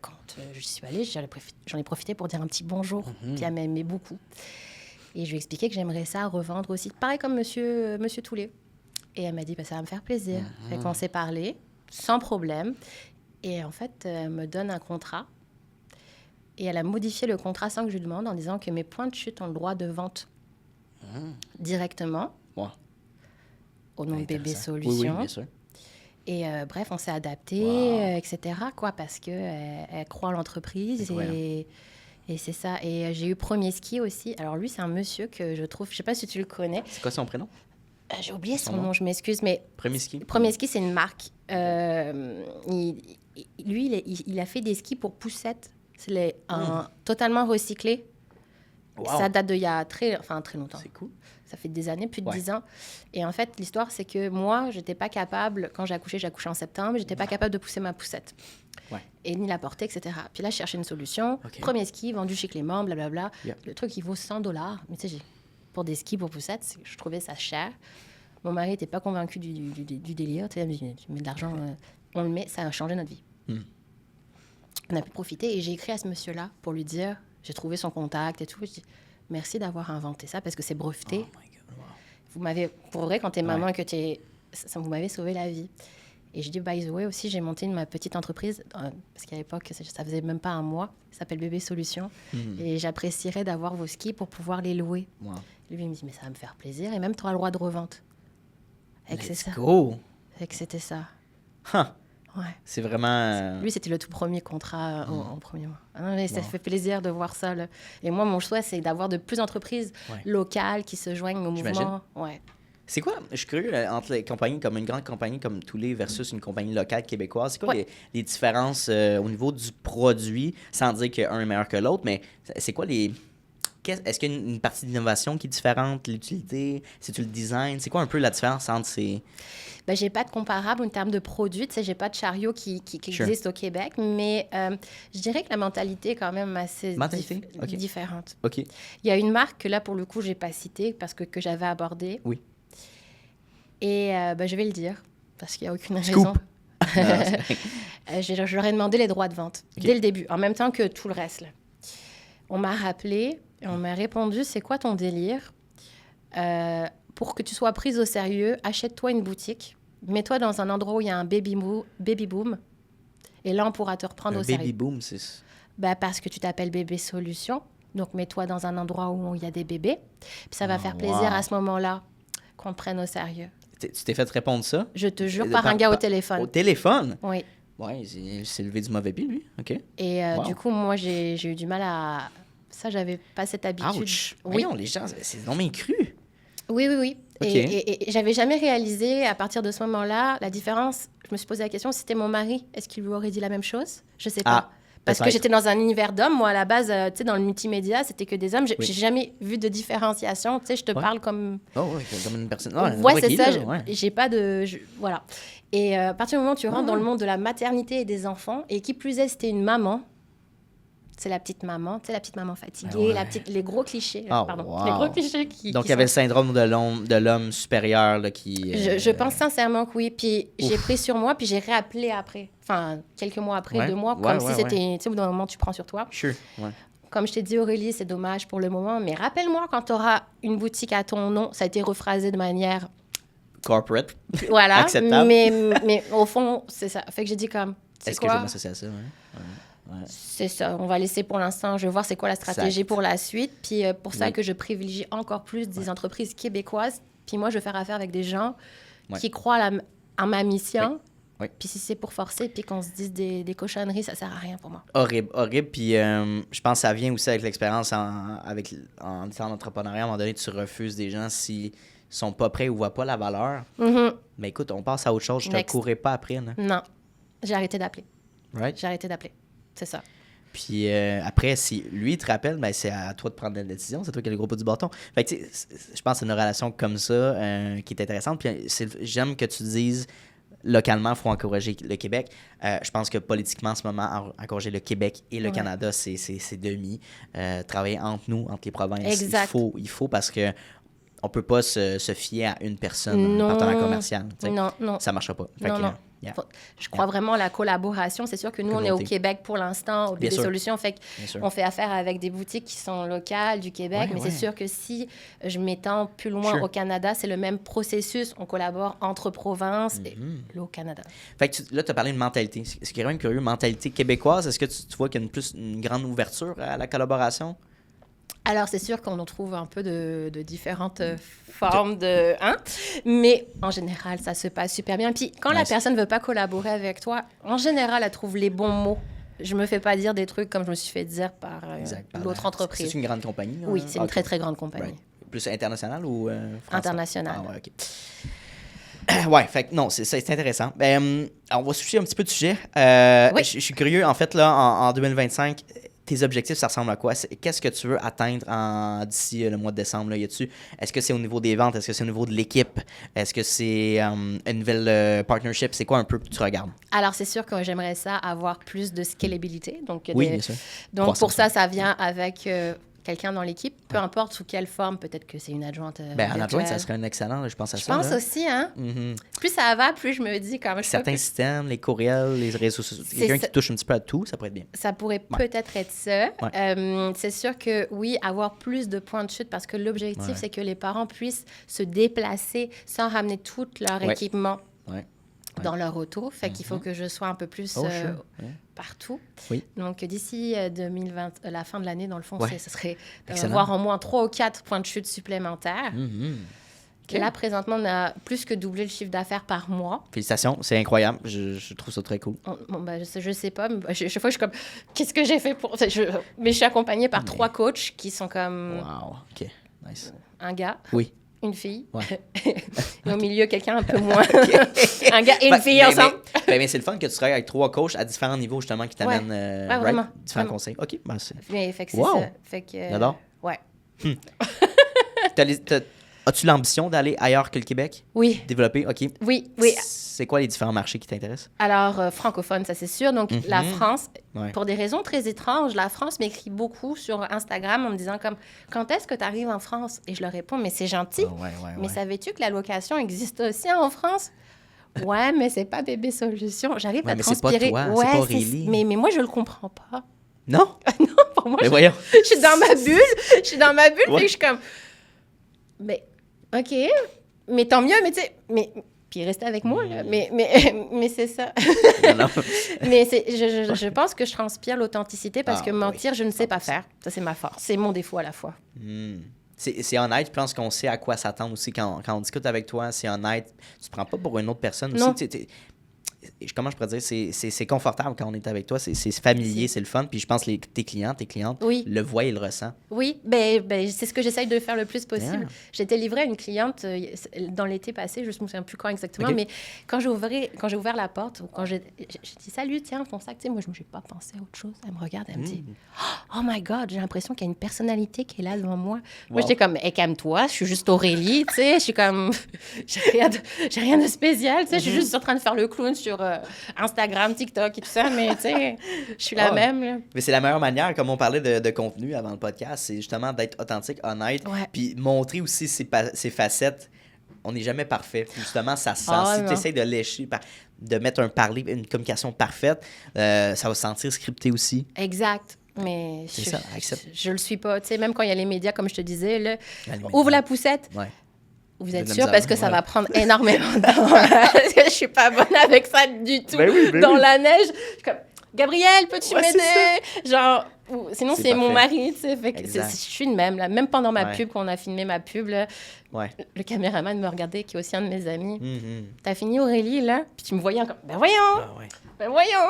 quand je suis allée, j'en ai profité pour dire un petit bonjour, puis elle m'aimait beaucoup. Et je lui ai expliqué que j'aimerais ça revendre aussi, pareil comme monsieur Toulé. Et elle m'a dit, ça va me faire plaisir. Fait qu'on s'est parlé, sans problème. Et en fait, elle me donne un contrat. Et elle a modifié le contrat sans que je lui demande, en disant que mes points de chute ont le droit de vente directement. Au nom de Bébé Solutions. Oui, bien sûr. Et bref, on s'est adapté, etc., parce qu'elle croit en l'entreprise. Et c'est ça. Et j'ai eu Premier Ski aussi. Alors lui, c'est un monsieur que je trouve... Je ne sais pas si tu le connais. C'est quoi son prénom? J'ai oublié son nom, je m'excuse, mais... Premier Ski? Premier Ski, c'est une marque. Lui, il a fait des skis pour poussettes. C'est totalement recyclé. Wow. Ça date d'il y a très longtemps. C'est cool. Ça fait des années, plus de 10 ans. Et en fait, l'histoire, c'est que moi, je n'étais pas capable, quand j'ai accouché en septembre, je n'étais pas capable de pousser ma poussette. Et ni la porter, etc. Puis là, je cherchais une solution. Premier ski, vendu chez Clément, blablabla. Le truc, il vaut $100. Mais tu sais, pour des skis pour poussettes, je trouvais ça cher. Mon mari n'était pas convaincu du délire. Tu sais, tu mets de l'argent, on le met, ça a changé notre vie. On a pu profiter. Et j'ai écrit à ce monsieur-là pour lui dire, j'ai trouvé son contact et tout. Je dis, merci d'avoir inventé ça parce que c'est breveté. Oh my God, wow. Vous m'avez, pour vrai, quand t'es maman et que vous m'avez sauvé la vie. Et je dis, by the way, aussi, j'ai monté ma petite entreprise, parce qu'à l'époque, ça faisait même pas un mois. Ça s'appelle Bébé Solutions. Et j'apprécierais d'avoir vos skis pour pouvoir les louer. Wow. Lui, il me dit, mais ça va me faire plaisir. Et même, tu auras le droit de revente. Et que c'est ça. Et que c'était ça. Ouais. C'est vraiment... Lui, c'était le tout premier contrat en premier mois. Ah non, mais ça fait plaisir de voir ça. Là. Et moi, mon souhait, c'est d'avoir de plus d'entreprises locales qui se joignent au mouvement. Ouais. C'est quoi, je suis curieux, entre les compagnies comme une grande compagnie comme Toulé versus une compagnie locale québécoise, c'est quoi les différences au niveau du produit, sans dire qu'un est meilleur que l'autre, mais c'est quoi les... Est-ce qu'il y a une partie d'innovation qui est différente, l'utilité, c'est-tu le design? C'est quoi un peu la différence entre ces... j'ai pas de comparable en termes de produits. Tu sais, j'ai pas de chariot qui existe au Québec, mais je dirais que la mentalité est quand même assez différente. OK. Il y a une marque que là, pour le coup, j'ai pas citée parce que j'avais abordée. Oui. Et je vais le dire parce qu'il n'y a aucune raison. Je leur ai demandé les droits de vente dès le début, en même temps que tout le reste. Là. On m'a rappelé et on m'a répondu, c'est quoi ton délire? Pour que tu sois prise au sérieux, achète-toi une boutique, mets-toi dans un endroit où il y a un baby boom, et là, on pourra te reprendre au sérieux. Baby boom, c'est... Parce que tu t'appelles Bébé Solutions, donc mets-toi dans un endroit où il y a des bébés, puis ça va faire plaisir à ce moment-là qu'on te prenne au sérieux. Tu t'es fait répondre ça? Je te jure, par un gars au téléphone. Au téléphone? Oui. Oui, il s'est levé du mauvais pied, lui. OK. Et du coup, moi, j'ai eu du mal à... Ça, j'avais pas cette habitude. Ouch! Oui. Voyons, les gens, c'est vraiment cru. Oui. Okay. Et j'avais jamais réalisé, à partir de ce moment-là, la différence. Je me suis posé la question, si c'était mon mari, est-ce qu'il lui aurait dit la même chose? Je sais pas. Parce que j'étais dans un univers d'hommes. Moi, à la base, tu sais, dans le multimédia, c'était que des hommes. J'ai jamais vu de différenciation. Tu sais, je te parle comme... Oh oui, comme une personne... c'est ça. J'ai pas de... Voilà. Et à partir du moment où tu rentres dans le monde de la maternité et des enfants, et qui plus est, c'était une maman, C'est la petite maman, tu sais, la petite maman fatiguée, les gros clichés, Oh, pardon. wow. Les gros clichés qui... Donc, qui il y avait le sont- syndrome de l'homme supérieur là, qui... Je pense sincèrement que oui. Puis j'ai pris sur moi, puis j'ai réappelé après. Enfin, quelques mois après, Ouais. 2 mois, Ouais, comme ouais, si c'était... Tu sais, au bout d'un moment, tu prends sur toi. Sure, ouais. Comme je t'ai dit, Aurélie, c'est dommage pour le moment, mais rappelle-moi quand tu auras une boutique à ton nom, ça a été rephrasé de manière... Corporate. Voilà. Acceptable. Mais au fond, c'est ça. Fait que j'ai dit comme... Est-ce que je vais m'associer à ça? Ouais. Ouais. C'est ça. On va laisser pour l'instant. Je vais voir c'est quoi la stratégie Exact. pour la suite. Puis pour ça Oui. que je privilégie encore plus des entreprises québécoises. Puis moi, je vais faire affaire avec des gens Ouais. qui croient en ma mission. Oui. Puis si c'est pour forcer, puis qu'on se dise des cochonneries, ça sert à rien pour moi. Horrible, horrible. Puis je pense que ça vient aussi avec l'expérience en étant en entrepreneuriat. À un moment donné, tu refuses des gens s'ils sont pas prêts ou voient pas la valeur. Mhm. Mais écoute, on passe à autre chose. Je te Next. courrai pas après. Là. Non. J'ai arrêté d'appeler. Right? J'ai arrêté d'appeler. C'est ça. Puis après, si lui il te rappelle, ben, c'est à toi de prendre la décision. C'est toi qui as le gros bout du bâton. Fait que, tu sais, je pense que c'est une relation comme ça qui est intéressante. Puis j'aime que tu dises localement, il faut encourager le Québec. Je pense que politiquement, en ce moment, encourager le Québec et le Canada, c'est demi. Travailler entre nous, entre les provinces, Exact. il faut parce que on peut pas se fier à une personne, Non. un partenaire commercial. Tu sais. Non, non. Ça marchera pas. Fait Non, que, non. yeah. Je crois vraiment à la collaboration. C'est sûr que nous, on est au Communauté. Québec pour l'instant, au Bien BD sûr. Solutions. Fait Bien sûr. qu'on fait affaire avec des boutiques qui sont locales du Québec. Ouais, mais ouais. c'est sûr que si je m'étends plus loin Sure. au Canada, c'est le même processus. On collabore entre provinces et là, au Canada. Fait que là, tu as parlé de mentalité. Ce qui est quand même curieux, mentalité québécoise. Est-ce que tu vois qu'il y a une grande ouverture à la collaboration? Alors, c'est sûr qu'on en trouve un peu de différentes formes de... Hein? Mais en général, ça se passe super bien. Puis quand la Nice. personne ne veut pas collaborer avec toi, en général, elle trouve les bons mots. Je me fais pas dire des trucs comme je me suis fait dire par l'autre entreprise. C'est une grande compagnie? Oui, c'est une Ok. très, très grande compagnie. Right. Plus internationale ou française? Internationale. Ah ouais, OK. Ouais, fait que non, c'est intéressant. On va switcher un petit peu de sujet. Oui. Je suis curieux, en fait, là, en 2025, tes objectifs, ça ressemble à quoi? Qu'est-ce que tu veux atteindre d'ici le mois de décembre? Là? Est-ce que c'est au niveau des ventes? Est-ce que c'est au niveau de l'équipe? Est-ce que c'est une nouvelle partnership? C'est quoi un peu que tu regardes? Alors, c'est sûr que j'aimerais ça avoir plus de scalabilité. Donc, Oui, bien sûr. donc Croissance. pour ça, ça vient avec quelqu'un dans l'équipe, peu importe sous quelle forme. Peut-être que c'est une adjointe En virtuelle. adjointe, ça serait un excellent, là, je pense à Je ça. pense là. aussi, hein? Mhm. Plus ça va, plus je me dis quand même... Certains systèmes, les courriels, les réseaux sociaux, C'est quelqu'un ça. qui touche un petit peu à tout, ça pourrait être bien. Ça pourrait Ouais. peut-être être ça. Ouais. C'est sûr que oui, avoir plus de points de chute parce que l'objectif, Ouais. c'est que les parents puissent se déplacer sans ramener tout leur Ouais. équipement Ouais. dans leur auto. Fait qu'il faut que je sois un peu plus Oh, sure. Ouais. partout. Oui. Donc d'ici 2020, la fin de l'année, dans le fond, Ouais. ce serait Excellent. d'avoir au moins 3 ou 4 points de chute supplémentaires. Mhm. OK. Là, présentement, on a plus que doublé le chiffre d'affaires par mois. Félicitations, c'est incroyable. Je trouve ça très cool. Bon, ben, je sais pas. Mais chaque fois, je suis comme, qu'est-ce que j'ai fait pour... Mais je suis accompagnée par 3 coachs qui sont comme Wow, OK, nice. un gars, Oui. une fille, Ouais. et au milieu, quelqu'un un peu moins. Un gars et une fille mais, ensemble. mais c'est le fun que tu travailles avec 3 coachs à différents niveaux, justement, qui t'amènent Ouais, vraiment, différents vraiment. conseils. OK, ben c'est... Mais fait que c'est Wow. ça. Fait que, J'adore. Ouais. As-tu l'ambition d'aller ailleurs que le Québec? Oui, Développer? OK. oui, oui. C'est quoi les différents marchés qui t'intéressent? Alors, francophone, ça c'est sûr. Donc, la France, Ouais. pour des raisons très étranges, la France m'écrit beaucoup sur Instagram en me disant comme, quand est-ce que tu arrives en France? Et je leur réponds, mais c'est gentil. Ah, ouais, Mais ouais. savais-tu que la location existe aussi en France? Ouais, mais c'est pas Bébé Solution. J'arrive Ouais, à mais c'est pas transpirer. toi, c'est Ouais, pas Aurélie. mais moi, je le comprends pas. Non? Non, pour moi, Mais voyons. je suis dans ma bulle. Je suis dans ma bulle, Ouais. puis je suis comme... Mais, OK, mais tant mieux, mais tu sais... Mais, puis restez avec moi, là. Mais c'est ça. Non, non. Mais je pense que je transpire l'authenticité parce Ah, que mentir, oui. je ne sais pas faire. Ça, c'est ma force. C'est mon défaut à la fois. C'est honnête, je pense qu'on sait à quoi s'attendre aussi quand on discute avec toi. C'est honnête. Tu te prends pas pour une autre personne Non. aussi. Comment je pourrais dire? C'est confortable quand on est avec toi. C'est familier, c'est le fun. Puis je pense que tes clients, tes clientes Oui. le voient et le ressentent. Oui, c'est ce que j'essaye de faire le plus possible. Yeah. J'étais livrée à une cliente dans l'été passé, je ne me souviens plus quand exactement, OK. mais quand j'ai ouvert la porte, ou quand j'ai dit « Salut, tiens, ton sac », tu sais, moi, je n'ai pas pensé à autre chose. Elle me regarde, elle me dit « Oh my God, j'ai l'impression qu'il y a une personnalité qui est là devant moi. Moi, j'étais comme hey, « calme-toi, je suis juste Aurélie, tu sais, je suis comme... j'ai rien de spécial, tu sais, je suis juste en train de faire le clown sur sur Instagram, TikTok et tout ça, mais tu sais, je suis la même. Là. Mais c'est la meilleure manière, comme on parlait de contenu avant le podcast, c'est justement d'être authentique, honnête, puis montrer aussi ses facettes. On n'est jamais parfait. Puis justement, ça se sent. Si tu essaies de lécher, de mettre une communication parfaite, ça va se sentir scripté aussi. Exact. Mais je le suis pas. Tu sais, même quand il y a les médias, comme je te disais, là, ouvre la poussette. Ouais. Vous êtes sûr? Parce que ça va prendre énormément de temps. Parce que je suis pas bonne avec ça du tout. Dans la neige, je suis comme, Gabriel, peux-tu m'aider? Genre, sinon, c'est mon mari, tu sais. Fait que je suis de même, là. Même pendant ma pub, quand on a filmé ma pub, là, le caméraman me regardait, qui est aussi un de mes amis. T'as fini, Aurélie, là? Puis tu me voyais encore. Ben voyons!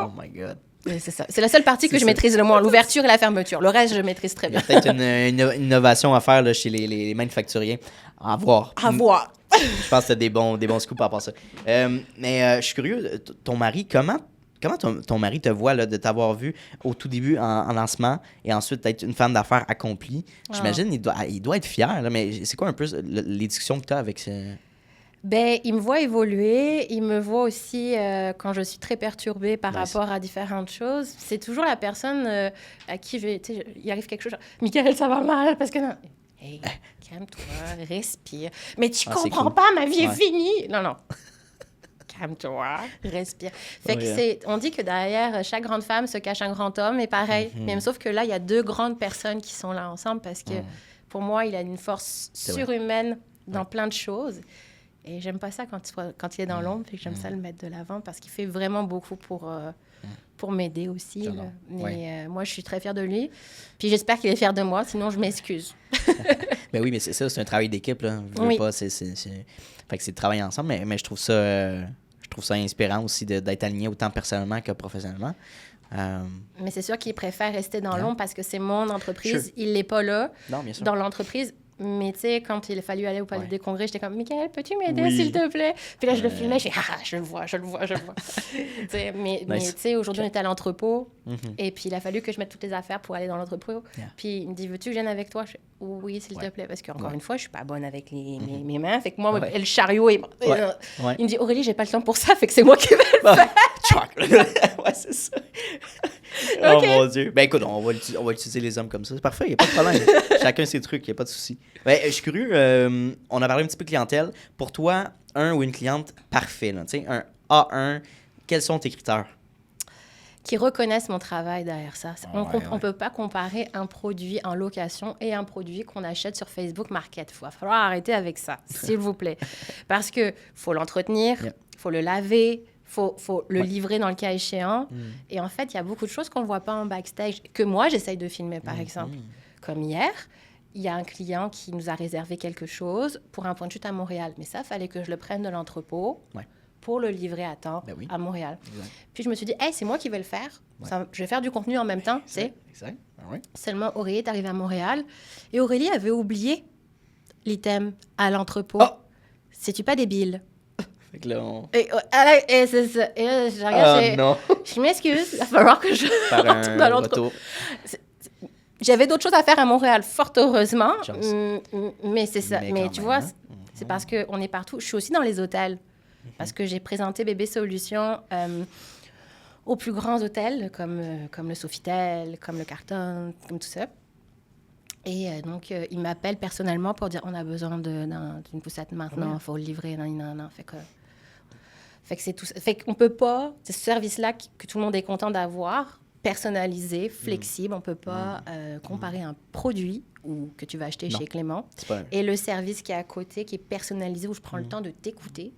Oh my God. C'est ça. C'est la seule partie que je maîtrise le moins, l'ouverture et la fermeture. Le reste, je maîtrise très bien. Il y a peut-être une innovation à faire là, chez les manufacturiers. À voir. Je pense que tu as des bons scoops par rapport à ça. Mais je suis curieux, ton mari, comment ton mari te voit là, de t'avoir vu au tout début en lancement et ensuite d'être une femme d'affaires accomplie? J'imagine il doit être fier, là, mais c'est quoi un peu les discussions que tu as avec ce... Ben, il me voit évoluer. Il me voit aussi quand je suis très perturbée par rapport à différentes choses. C'est toujours la personne à qui il arrive quelque chose. Genre, Michael, ça va mal parce que... Non. Hey, calme-toi, respire. Mais tu comprends pas, ma vie est finie. Non. Calme-toi, respire. Fait que on dit que derrière chaque grande femme se cache un grand homme, et pareil. Mais sauf que là, il y a deux grandes personnes qui sont là ensemble parce que pour moi, il a une force surhumaine dans plein de choses. Et j'aime pas ça quand il est dans l'ombre, puis j'aime ça le mettre de l'avant parce qu'il fait vraiment beaucoup pour m'aider aussi. Là. Mais moi, je suis très fière de lui. Puis j'espère qu'il est fier de moi, sinon je m'excuse. Ben oui, mais c'est ça, c'est un travail d'équipe. Là. Pas, fait que c'est de travailler ensemble, mais je trouve ça inspirant aussi d'être aligné autant personnellement que professionnellement. Mais c'est sûr qu'il préfère rester dans l'ombre parce que c'est mon entreprise. Il n'est pas là dans l'entreprise. Mais tu sais, quand il a fallu aller au Palais des Congrès, j'étais comme, Michael, peux-tu m'aider, s'il te plaît? Puis là, je le filmais, je fais, je le vois. Mais tu sais, aujourd'hui, on était à l'entrepôt, et puis il a fallu que je mette toutes les affaires pour aller dans l'entrepôt. Puis il me dit, veux-tu que je vienne avec toi? Je fais, oui, s'il te plaît, parce qu'encore une fois, je suis pas bonne avec mes mains. Fait que moi, le chariot, il me dit, Aurélie, j'ai pas le temps pour ça, fait que c'est moi qui vais le faire. Ouais, c'est ça. Oh mon Dieu. Ben écoute, on va utiliser les hommes comme ça. C'est parfait, il n'y a pas de problème. Chacun ses trucs, il n'y a pas de souci. Ben, je suis curieux, on a parlé un petit peu de clientèle. Pour toi, un ou une cliente parfait, là, un A1, quels sont tes critères? Qui reconnaissent mon travail derrière ça. On ne peut pas comparer un produit en location et un produit qu'on achète sur Facebook Market. Il va falloir arrêter avec ça, s'il vous plaît. Parce qu'il faut l'entretenir, il faut le laver, faut le livrer dans le cas échéant. Et en fait, il y a beaucoup de choses qu'on ne voit pas en backstage, que moi, j'essaye de filmer, par exemple. Comme hier, il y a un client qui nous a réservé quelque chose pour un point de chute à Montréal. Mais ça, il fallait que je le prenne de l'entrepôt pour le livrer à temps à Montréal. Exact. Puis je me suis dit, hey, c'est moi qui vais le faire. Je vais faire du contenu en même temps. Exact. Seulement, Aurélie est arrivée à Montréal. Et Aurélie avait oublié l'item à l'entrepôt. C'est-tu pas débile? Fait que là, et c'est ça. Et là, je regarde, je m'excuse, il va falloir que je rentre dans l'entrepôt. J'avais d'autres choses à faire à Montréal, fort heureusement. Mais c'est ça. Mais tu vois, c'est parce qu'on est partout. Je suis aussi dans les hôtels. Parce que j'ai présenté Bébé Solutions aux plus grands hôtels, comme le Sofitel, comme le Carton, comme tout ça. Et donc, il m'appelle personnellement pour dire, on a besoin d'une poussette maintenant, il faut le livrer. Non. Fait que c'est tout ça. Fait qu'on peut pas, c'est ce service-là que tout le monde est content d'avoir, personnalisé, flexible. On peut pas comparer un produit que tu vas acheter chez Clément et le service qui est à côté, qui est personnalisé, où je prends le temps de t'écouter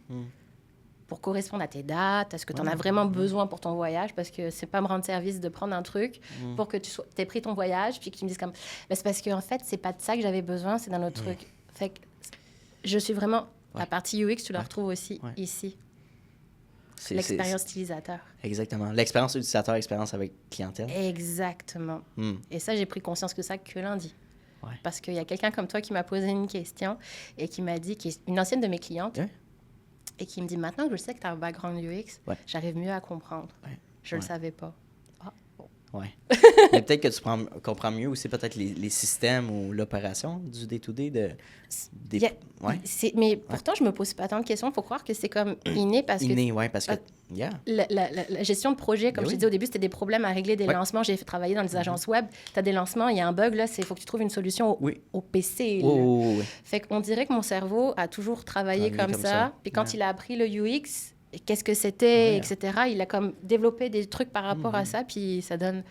pour correspondre à tes dates, à ce que tu en as vraiment besoin pour ton voyage, parce que c'est pas me rendre service de prendre un truc pour que tu aies pris ton voyage, puis que tu me dises comme... Ben, c'est parce qu'en fait, c'est pas de ça que j'avais besoin, c'est d'un autre truc. Fait que je suis vraiment... La partie UX, tu la retrouves aussi ici. C'est l'expérience utilisateur. Exactement. L'expérience utilisateur, l'expérience avec clientèle. Exactement. Et ça, j'ai pris conscience que ça que lundi. Parce qu'il y a quelqu'un comme toi qui m'a posé une question et qui m'a dit, qui est une ancienne de mes clientes, et qui me dit, maintenant que je sais que tu as un background UX, j'arrive mieux à comprendre. Je ne le savais pas. Ouais. Mais peut-être que tu comprends mieux aussi peut-être les systèmes ou l'opération du day-to-day ouais. Mais pourtant, je me pose pas tant de questions. Il faut croire que c'est comme inné parce inné, oui, parce que... Yeah. La gestion de projet, comme je t'ai dit au début, c'était des problèmes à régler, des lancements. J'ai travaillé dans des agences web. Tu as des lancements, il y a un bug, là, il faut que tu trouves une solution au PC. Oui. Fait qu'on dirait que mon cerveau a toujours travaillé comme ça. Puis quand il a appris le UX, qu'est-ce que c'était, etc., il a comme développé des trucs par rapport à ça, puis ça donne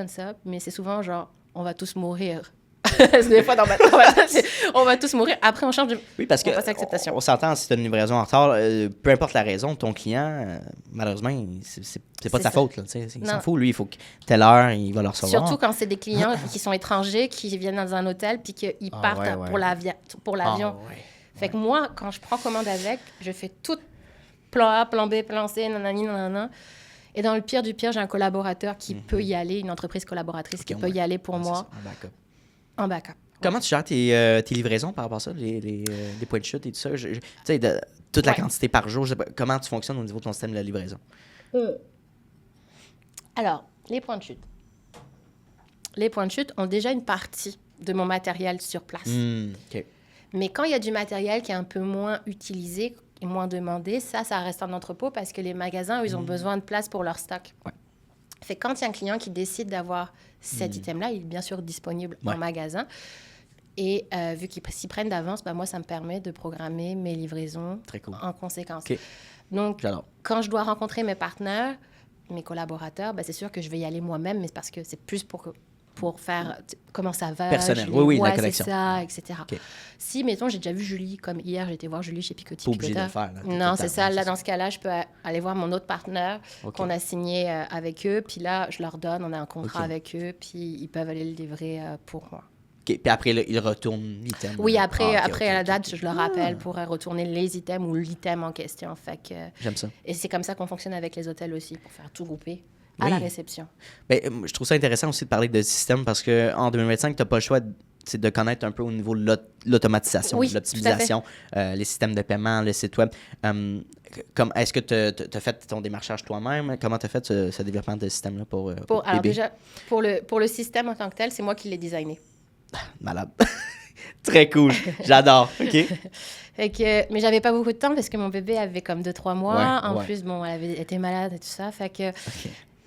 ça. Mais c'est souvent genre, on va tous mourir. Des fois, dans ma tête, on va tous mourir. Après, on change de... Oui, parce que on s'entend, si tu as une livraison en retard, peu importe la raison, ton client, malheureusement, c'est pas de sa faute. Là, il s'en fout. Lui, il faut que telle heure, il va le recevoir. Surtout quand c'est des clients qui sont étrangers, qui viennent dans un hôtel, puis qu'ils partent pour l'avion. Fait que moi, quand je prends commande avec, je fais tout plan A, plan B, plan C, nanani, nanana. Et dans le pire du pire, j'ai un collaborateur qui peut y aller, une entreprise collaboratrice qui peut y aller pour moi. En backup. Comment tu gères tes livraisons par rapport à ça, les points de chute et tout ça? Tu sais, toute la quantité par jour, je sais pas, comment tu fonctionnes au niveau de ton système de livraison? Alors, les points de chute. Les points de chute ont déjà une partie de mon matériel sur place. Mais quand il y a du matériel qui est un peu moins utilisé et moins demandé, ça reste en entrepôt parce que les magasins, eux, ils ont besoin de place pour leur stock. Ouais. Fait que quand il y a un client qui décide d'avoir cet item-là, il est bien sûr disponible en magasin. Et vu qu'ils s'y prennent d'avance, moi, ça me permet de programmer mes livraisons en conséquence. Okay. Donc, quand je dois rencontrer mes partenaires, mes collaborateurs, c'est sûr que je vais y aller moi-même, mais parce que c'est plus pour faire comment ça va. Personnel, oui, la connexion. C'est ça, etc. Okay. Si, mettons, j'ai déjà vu Julie, comme hier, j'ai été voir Julie chez Picotti. Pas obligé de le faire. Là, non, c'est ça. Là, dans ce cas-là, je peux aller voir mon autre partenaire qu'on a signé avec eux. Puis là, je leur donne, on a un contrat avec eux, puis ils peuvent aller le livrer pour moi. Okay. Puis après, là, ils retournent l'item. Oui, après à la date, je leur rappelle pour retourner les items ou l'item en question. Fait que, j'aime ça. Et c'est comme ça qu'on fonctionne avec les hôtels aussi, pour faire tout grouper. À la réception. Je trouve ça intéressant aussi de parler de système parce qu'en 2025, tu n'as pas le choix de connaître un peu au niveau de l'automatisation, de l'optimisation, les systèmes de paiement, le site web. Est-ce que tu as fait ton démarchage toi-même? Comment tu as fait ce développement de système-là pour alors déjà, pour le système en tant que tel, c'est moi qui l'ai designé. Malade. Très cool. J'adore. OK. Mais j'avais pas beaucoup de temps parce que mon bébé avait comme 2-3 mois. En plus, elle avait été malade et tout ça. Fait que...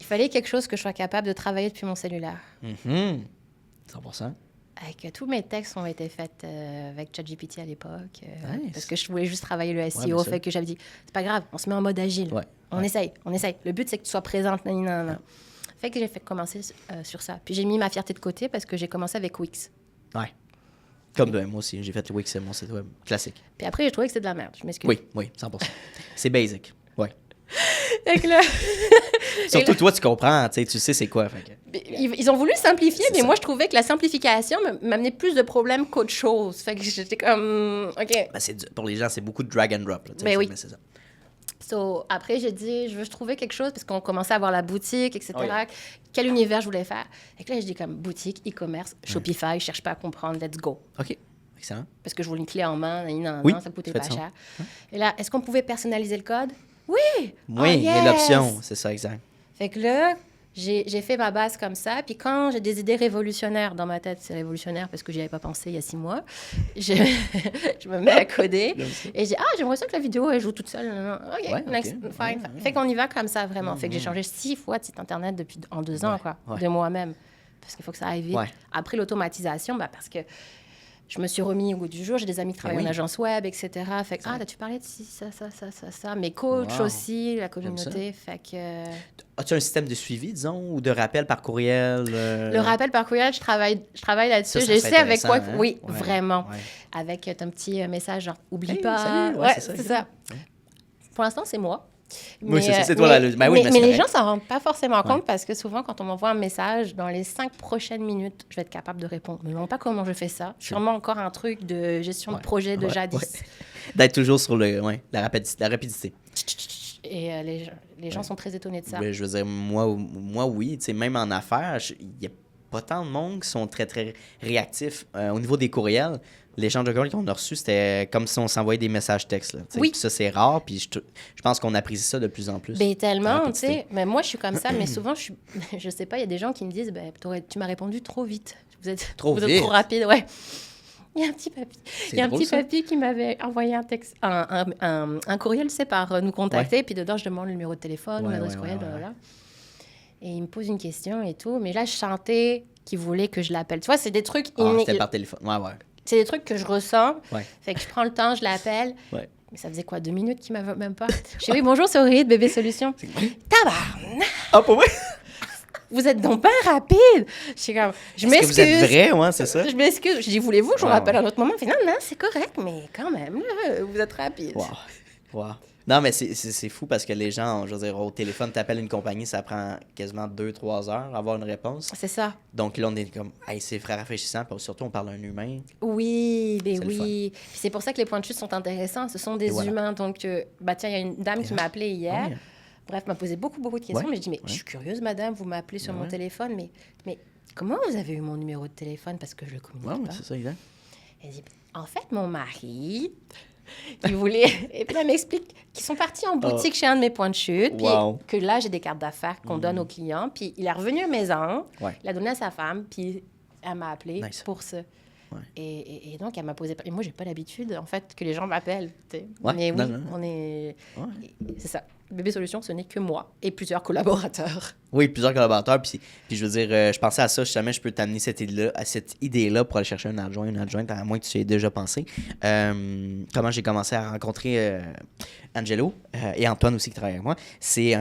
Il fallait quelque chose que je sois capable de travailler depuis mon cellulaire. 100%. Tous mes textes ont été faits avec ChatGPT à l'époque. Parce que je voulais juste travailler le SEO. Fait que j'avais dit, c'est pas grave, on se met en mode agile. On essaye. Le but, c'est que tu sois présente. Fait que j'ai fait commencer sur ça. Puis j'ai mis ma fierté de côté parce que j'ai commencé avec Wix. Ouais. Comme moi aussi, j'ai fait le Wix, mon site web classique. Puis après, j'ai trouvé que c'était de la merde. Je m'excuse. Oui, 100%. C'est basic. Ouais. Fait que là... Surtout toi, tu comprends, tu sais c'est quoi. Fait que... Ils ont voulu simplifier, mais moi, je trouvais que la simplification m'amenait plus de problèmes qu'autre chose. Fait que j'étais comme, OK. Pour les gens, c'est beaucoup de drag and drop. Là, mais c'est ça. Après, j'ai dit, je trouvais quelque chose, parce qu'on commençait à avoir la boutique, etc. Quel univers je voulais faire? Et là, je dis comme boutique, e-commerce, Shopify, je cherche pas à comprendre, let's go. OK. Excellent. Parce que je voulais une clé en main, ça coûtait pas cher. Et là, est-ce qu'on pouvait personnaliser le code? Oui! Il y a l'option, c'est ça, exact. Fait que là, j'ai fait ma base comme ça. Puis quand j'ai des idées révolutionnaires dans ma tête, c'est révolutionnaire parce que j'y avais pas pensé il y a 6 mois, je me mets à coder et j'ai j'aimerais ça que la vidéo, elle joue toute seule. OK, next, fine. Fait qu'on y va comme ça, vraiment. Fait que j'ai changé 6 fois de site Internet en 2 ans, de moi-même. Parce qu'il faut que ça aille vite. Après l'automatisation, parce que je me suis remis au goût du jour. J'ai des amis qui travaillent en agence web, etc. Fait que, tu parlais de ça. Mes coachs aussi, la communauté. Fait que... As-tu un système de suivi, disons, ou de rappel par courriel? Le rappel par courriel, je travaille là-dessus. Je sais avec quoi... Hein? Oui, vraiment. Avec un petit message genre, oublie pas. C'est ça. Pour l'instant, c'est moi. Oui, c'est toi. Mais les gens s'en rendent pas forcément compte parce que souvent, quand on m'envoie un message, dans les 5 prochaines minutes, je vais être capable de répondre. Mais je ne sais pas comment je fais ça. C'est vraiment encore un truc de gestion de projet de jadis. D'être toujours sur la rapidité. Et les gens sont très étonnés de ça. Je veux dire, moi oui. Même en affaires, il y a pas tant de monde qui sont très, très réactifs. Au niveau des courriels, l'échange de courriels qu'on a reçu, c'était comme si on s'envoyait des messages textes. Là, oui. Puis ça, c'est rare, puis je pense qu'on apprécie ça de plus en plus. Ben, tellement, tu sais. Mais moi, je suis comme ça, mais souvent, je sais pas, il y a des gens qui me disent, ben, tu m'as répondu trop vite. Vous êtes trop rapide, ouais. Il y a un petit papy qui m'avait envoyé un texte, un courriel, tu sais, par nous contacter, puis dedans, je demande le numéro de téléphone, l'adresse courriel, blablabla. Et il me pose une question et tout, mais là, je sentais qu'il voulait que je l'appelle. Tu vois, c'est des trucs... c'était par téléphone, ouais. C'est des trucs que je ressens, fait que je prends le temps, je l'appelle. Ouais. Mais ça faisait quoi, 2 minutes qu'il m'avait même pas? Je dis, oui, bonjour, c'est Aurélie de Bébé Solutions. Tabarnak! Ah, pour moi? Vous êtes donc bien rapide. Je m'excuse. Est-ce que vous êtes vrai, ouais, c'est ça? Je m'excuse. Je dis, voulez-vous que je vous rappelle à un autre moment? Puis non, c'est correct, mais quand même, là, vous êtes rapide. Wow. Non, mais c'est fou parce que les gens, je veux dire, au téléphone, t'appelles une compagnie, ça prend quasiment 2-3 heures à avoir une réponse. C'est ça. Donc là, on est comme, hey, c'est rafraîchissant, puis surtout, on parle d'un humain. Oui, ben oui. Puis c'est pour ça que les points de chute sont intéressants. Ce sont des humains. Donc, tiens, il y a une dame qui m'a appelé hier. Oui. Bref, m'a posé beaucoup de questions. Mais je dis, je suis curieuse, madame, vous m'appelez sur mon téléphone, mais comment vous avez eu mon numéro de téléphone? Parce que je le communique pas. C'est ça, exact. Elle dit, en fait, mon mari, il voulait... Et puis, elle m'explique qu'ils sont partis en boutique chez un de mes points de chute, puis que là, j'ai des cartes d'affaires qu'on donne aux clients, puis il est revenu à la maison, il l'a donné à sa femme, puis elle m'a appelé pour ça. Ouais. Et donc, elle m'a posé... Et moi, j'ai pas l'habitude, en fait, que les gens m'appellent. Mais oui, on est... Ouais. C'est ça. Bébé Solutions, ce n'est que moi et plusieurs collaborateurs. Oui, plusieurs collaborateurs. Puis je veux dire, je pensais à ça, jamais je peux t'amener cette idée-là pour aller chercher un adjoint, une adjointe, à moins que tu y aies déjà pensé. Comment j'ai commencé à rencontrer Angelo et Antoine aussi qui travaille avec moi, c'est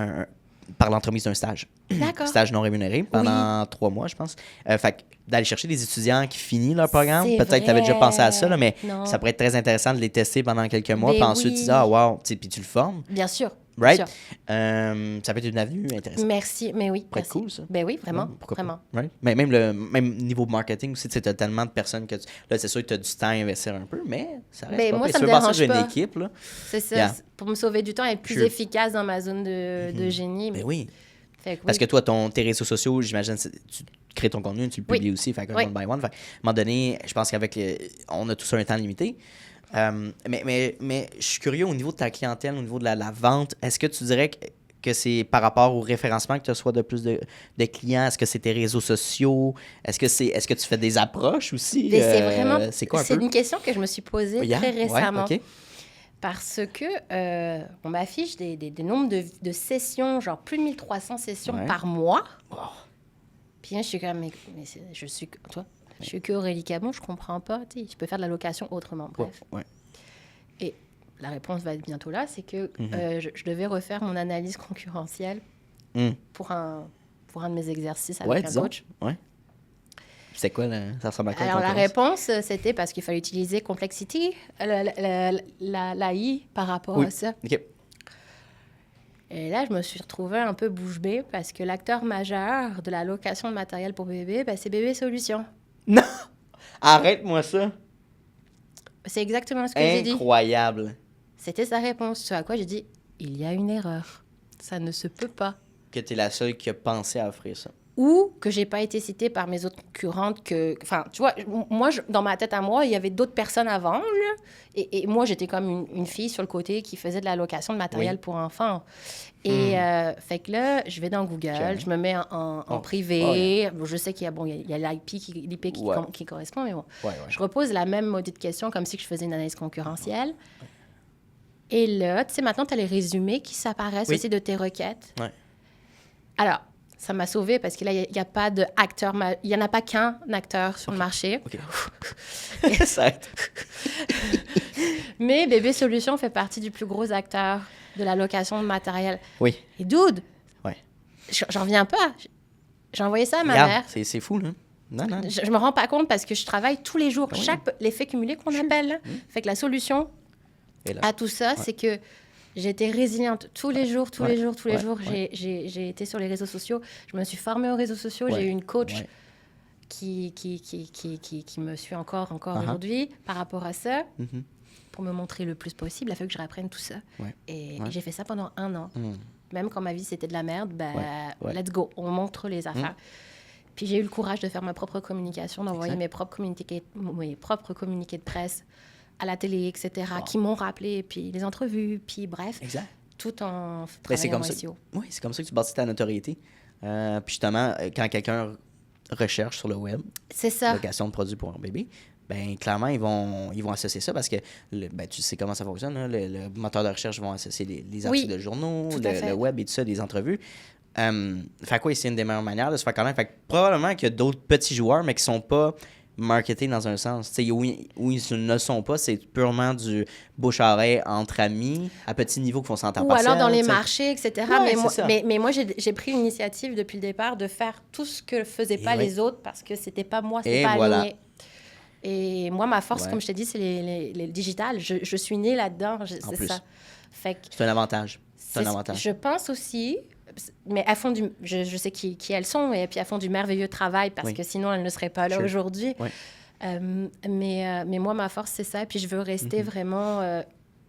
par l'entremise d'un stage. D'accord. Stage non rémunéré pendant 3 mois, je pense. Fait d'aller chercher des étudiants qui finissent leur programme. C'est peut-être que tu avais déjà pensé à ça, là, mais non. ça pourrait être très intéressant de les tester pendant quelques mois. Puis ensuite, tu dis, puis tu le formes. Bien sûr. Right? Ça peut être une avenue intéressante. Merci, mais oui. Ça pourrait être cool, ça. Ben oui, vraiment. Vraiment. Right? Mais même niveau marketing aussi, tu as tellement de personnes que là, c'est sûr que tu as du temps à investir un peu, mais ça reste pas. Moi, ça me dérange pas. Une équipe, là. C'est ça. Pour me sauver du temps et être plus efficace dans ma zone de génie. Ben oui. Parce que toi, tes réseaux sociaux, j'imagine, tu crées ton contenu, tu le publies aussi, fait one by one. Fait, à un moment donné, je pense qu'avec on a tous un temps limité. Mais je suis curieux au niveau de ta clientèle, au niveau de la vente. Est-ce que tu dirais que c'est par rapport au référencement que tu reçois de plus de clients? Est-ce que c'est tes réseaux sociaux? Est-ce que tu fais des approches aussi? C'est vraiment... C'est une question que je me suis posée très récemment. Ouais, okay. Parce que on m'affiche des nombres de sessions, genre plus de 1300 sessions par mois. Wow. Puis je suis comme, je suis que Aurélie Cabon, je comprends pas. Je peux faire de la location autrement. Bref. Ouais. Et la réponse va être bientôt là, c'est que je devais refaire mon analyse concurrentielle pour un de mes exercices avec un coach. Ouais. C'est quoi, ça ressemble à quoi? Alors, la réponse, c'était parce qu'il fallait utiliser Complexity, l'AI, par rapport à ça. OK. Et là, je me suis retrouvée un peu bouche bée parce que l'acteur majeur de la location de matériel pour bébé, c'est Bébé Solutions. Non! Arrête-moi ça! C'est exactement ce que j'ai dit. Incroyable! C'était sa réponse. Ce à quoi j'ai dit, il y a une erreur. Ça ne se peut pas. Que tu es la seule qui a pensé à offrir ça. Ou que j'ai pas été citée par mes autres concurrentes Enfin, tu vois, moi, dans ma tête à moi, il y avait d'autres personnes avant, là, et moi, j'étais comme une fille sur le côté qui faisait de la location de matériel pour enfants. Et fait que là, je vais dans Google, je me mets en privé. Je sais qu'il y a l'IP qui correspond, mais bon. Je repose la même maudite question comme si je faisais une analyse concurrentielle. Et là, tu sais, maintenant, tu as les résumés qui s'apparaissent aussi de tes requêtes. Alors, ça m'a sauvée parce que là, il n'y a pas d'acteur... Il n'y en a pas qu'un acteur sur le marché. OK. Ça aide. Mais Bébé Solutions fait partie du plus gros acteur de la location de matériel. Oui. Et dude, j'en reviens pas. J'ai envoyé ça à ma mère. C'est fou, là. Non. Je me rends pas compte parce que je travaille tous les jours. L'effet cumulé qu'on appelle. Fait que la solution à tout ça, c'est que j'étais résiliente tous les jours. J'ai été sur les réseaux sociaux. Je me suis formée aux réseaux sociaux. J'ai eu une coach qui me suit encore aujourd'hui par rapport à ça, pour me montrer le plus possible. Il a fallu que je réapprenne tout ça. Et j'ai fait ça pendant 1 an. Même quand ma vie, c'était de la merde, let's go. On montre les affaires. Puis j'ai eu le courage de faire ma propre communication, d'envoyer mes propres communiqués de presse à la télé, etc., qui m'ont rappelé, puis les entrevues, puis bref, tout en travaillant en SEO. Oui, c'est comme ça que tu bâtis ta notoriété. Puis justement, quand quelqu'un recherche sur le web, location de produits pour un bébé, ben clairement, ils vont associer ça parce que tu sais comment ça fonctionne. Hein? Le moteur de recherche vont associer les articles de journaux, le web et tout ça, des entrevues. Fait quoi, c'est une des meilleures manières de se faire connaître. Fait que probablement qu'il y a d'autres petits joueurs, mais qui sont pas marketés dans un sens. Où ils ne le sont pas, c'est purement du bouche-à-oreille entre amis, à petit niveau, qui font s'entendre partiel. Ou alors dans les marchés, etc. Mais moi, j'ai pris l'initiative depuis le départ de faire tout ce que ne faisaient pas les autres parce que c'était pas moi, c'était pas aligné. Et moi, ma force, comme je t'ai dit, c'est les digitales. Je suis née là-dedans, c'est ça. C'est un avantage. C'est un avantage. Je pense aussi, mais elles font je sais qui elles sont, et puis elles font du merveilleux travail parce que sinon, elles ne seraient pas là aujourd'hui. Mais moi, ma force, c'est ça. Puis je veux rester vraiment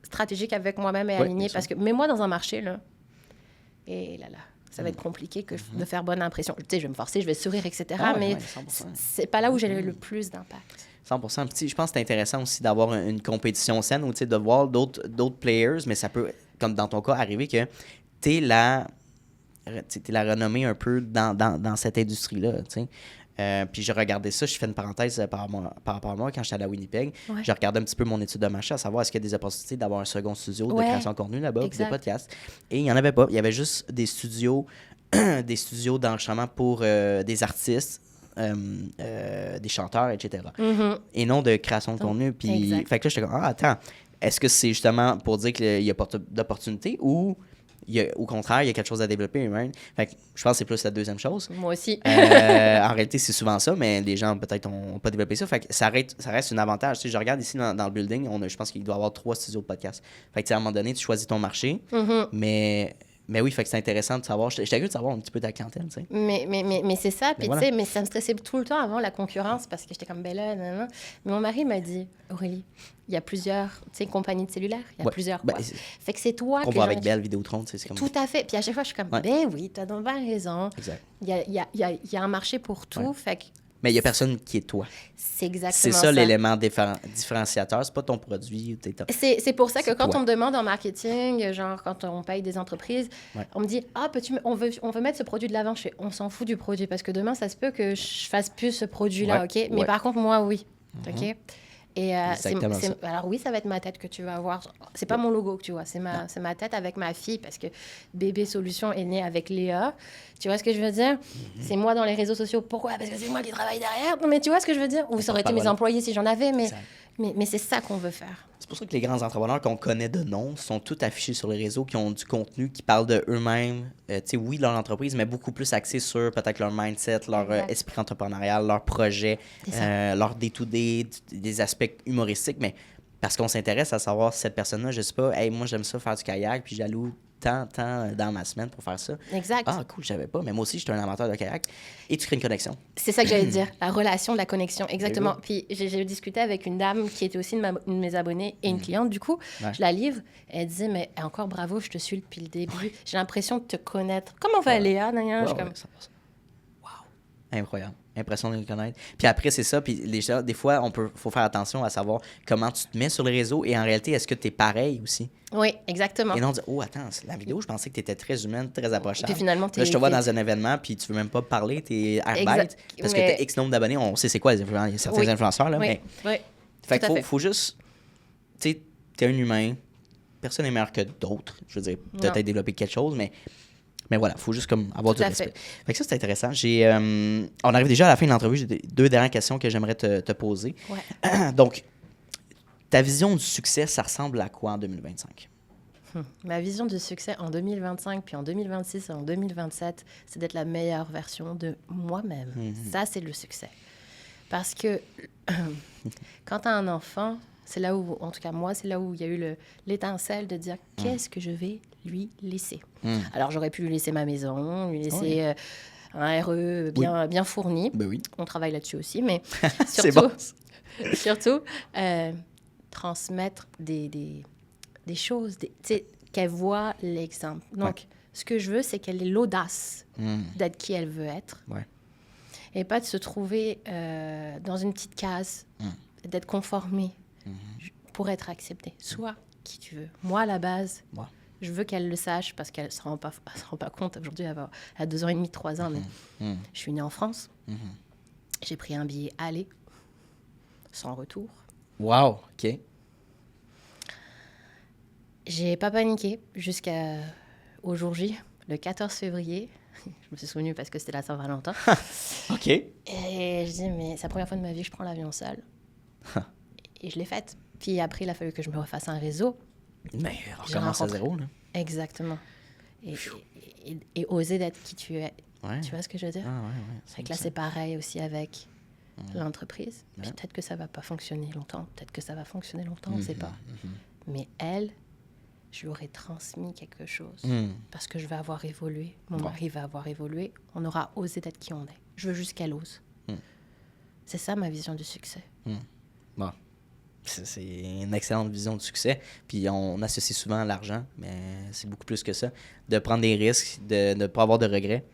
stratégique avec moi-même et alignée parce que, mets-moi dans un marché, là, et là, ça va être compliqué de faire bonne impression. Tu sais, je vais me forcer, je vais sourire, etc. Mais c'est pas là où j'ai le plus d'impact. 100%. Je pense que c'est intéressant aussi d'avoir une compétition saine ou de voir d'autres players, mais ça peut, comme dans ton cas, arriver que t'es la renommée un peu dans cette industrie-là. Puis je regardais ça, je fais une parenthèse par rapport à moi, quand j'étais à la Winnipeg, je regardais un petit peu mon étude de marché, à savoir est-ce qu'il y a des opportunités d'avoir un second studio de création de contenu là-bas, des podcasts. Et il n'y en avait pas. Il y avait juste des studios d'enregistrement pour des artistes, des chanteurs, etc. Et non de création de contenu. Puis, fait que là, j'étais comme, attends, est-ce que c'est justement pour dire qu'il n'y a pas d'opportunité ou au contraire, il y a quelque chose à développer, right? Fait que je pense que c'est plus la deuxième chose. Moi aussi. En réalité, c'est souvent ça, mais les gens peut-être n'ont pas développé ça. Fait que ça reste un avantage. Tu sais, je regarde ici dans le building, je pense qu'il doit y avoir 3 studios de podcast. Fait que à un moment donné, tu choisis ton marché, mais oui, fait que c'est intéressant de savoir. J'étais curieux de savoir un petit peu ta clientèle, tu sais. Mais c'est ça. Puis, tu sais, mais ça me stressait tout le temps avant la concurrence parce que j'étais comme, ben là, non. Mais mon mari m'a dit, Aurélie, il y a plusieurs compagnies de cellulaires. Il y a plusieurs. Fait que c'est toi qu'on voit avec Bell, Vidéotron, tu sais. Comme... Tout à fait. Puis à chaque fois, je suis comme, ben oui, tu as donc bien raison. Exact. Il y a un marché pour tout. Fait que mais il n'y a personne qui est toi. C'est exactement ça. C'est ça l'élément différenciateur. C'est pas ton produit. C'est pour ça que quand toi. on me demande en marketing, genre quand on paye des entreprises, on me dit « Ah, on veut mettre ce produit de l'avant. » Je fais « On s'en fout du produit parce que demain, ça se peut que je fasse plus ce produit-là, OK? Mais par contre, moi, oui. OK? Et alors oui, ça va être ma tête que tu vas avoir. C'est pas mon logo que tu vois, c'est ma tête avec ma fille parce que Bébé Solutions est né avec Léa. Tu vois ce que je veux dire? C'est moi dans les réseaux sociaux. Pourquoi? Parce que c'est moi qui travaille derrière. Mais tu vois ce que je veux dire? Ou ça aurait été mes employés si j'en avais, mais c'est ça qu'on veut faire. C'est pour ça que les grands entrepreneurs qu'on connaît de nom sont tous affichés sur les réseaux, qui ont du contenu, qui parlent de eux-mêmes, oui, de leur entreprise, mais beaucoup plus axé sur peut-être leur mindset, leur esprit entrepreneurial, leur projet, leur day-to-day, des aspects humoristiques, mais parce qu'on s'intéresse à savoir si cette personne-là, je sais pas, hey, moi j'aime ça faire du kayak, puis j'alloue tant dans ma semaine pour faire ça. Exact. Ah, cool, je savais pas, mais moi aussi, j'étais un amateur de kayak. Et tu crées une connexion. C'est ça que j'allais dire, la relation, la connexion, exactement. Puis j'ai discuté avec une dame qui était aussi une de mes abonnées et une cliente, du coup, je la livre, elle disait, mais encore bravo, je te suis depuis le début. J'ai l'impression de te connaître. Comment va Léa? Wow, incroyable. Impression de le connaître. Puis après, c'est ça. Puis des fois, faut faire attention à savoir comment tu te mets sur les réseaux. Et en réalité, est-ce que tu es pareil aussi? Oui, exactement. Et non, dire, oh, attends, la vidéo, je pensais que tu étais très humaine, très approchable. Puis finalement, là, je te vois dans un événement, puis tu veux même pas parler, tu es bête. Parce que tu as X nombre d'abonnés. On sait c'est quoi, il y a certains influenceurs. Là, mais... Fait qu'il faut juste. Tu sais, tu es un humain. Personne n'est meilleur que d'autres. Je veux dire, peut-être développer quelque chose, mais voilà, il faut juste comme avoir du respect. Fait que ça, c'est intéressant. On arrive déjà à la fin de l'entrevue. J'ai 2 dernières questions que j'aimerais te poser. Ouais. Donc, ta vision du succès, ça ressemble à quoi en 2025? Ma vision du succès en 2025, puis en 2026 et en 2027, c'est d'être la meilleure version de moi-même. Ça, c'est le succès. Parce que quand tu as un enfant, c'est là où, en tout cas moi, c'est là où il y a eu l'étincelle de dire qu'est-ce que je vais lui laisser. Alors, j'aurais pu lui laisser ma maison, lui laisser un RE bien fourni. Ben oui. On travaille là-dessus aussi, mais surtout transmettre des choses, qu'elle voit l'exemple. Donc, ce que je veux, c'est qu'elle ait l'audace d'être qui elle veut être. Ouais. et pas de se trouver dans une petite case, d'être conformé pour être accepté. Sois qui tu veux. Moi, à la base, je veux qu'elle le sache parce qu'elle ne se rend pas compte. Aujourd'hui, elle a 2 ans et demi, 3 ans, mais je suis née en France. J'ai pris un billet aller, sans retour. Wow, OK. J'ai pas paniqué jusqu'au jour J, le 14 février. Je me suis souvenue parce que c'était la Saint-Valentin. OK. Et je dis, mais c'est la première fois de ma vie que je prends l'avion seule. Et je l'ai faite. Puis après, il a fallu que je me refasse un réseau. Mais on recommence à zéro, là. Exactement. Et oser d'être qui tu es. Ouais. Tu vois ce que je veux dire? Ah, ouais. C'est que là, c'est pareil aussi avec l'entreprise. Puis peut-être que ça va pas fonctionner longtemps. Peut-être que ça va fonctionner longtemps, on ne sait pas. Mais elle, je lui aurais transmis quelque chose. Parce que je vais avoir évolué. Mon mari va avoir évolué. On aura osé d'être qui on est. Je veux juste qu'elle ose. C'est ça ma vision du succès. Bon. C'est une excellente vision du succès. Puis on associe souvent à l'argent, mais c'est beaucoup plus que ça. De prendre des risques, de ne pas avoir de regrets.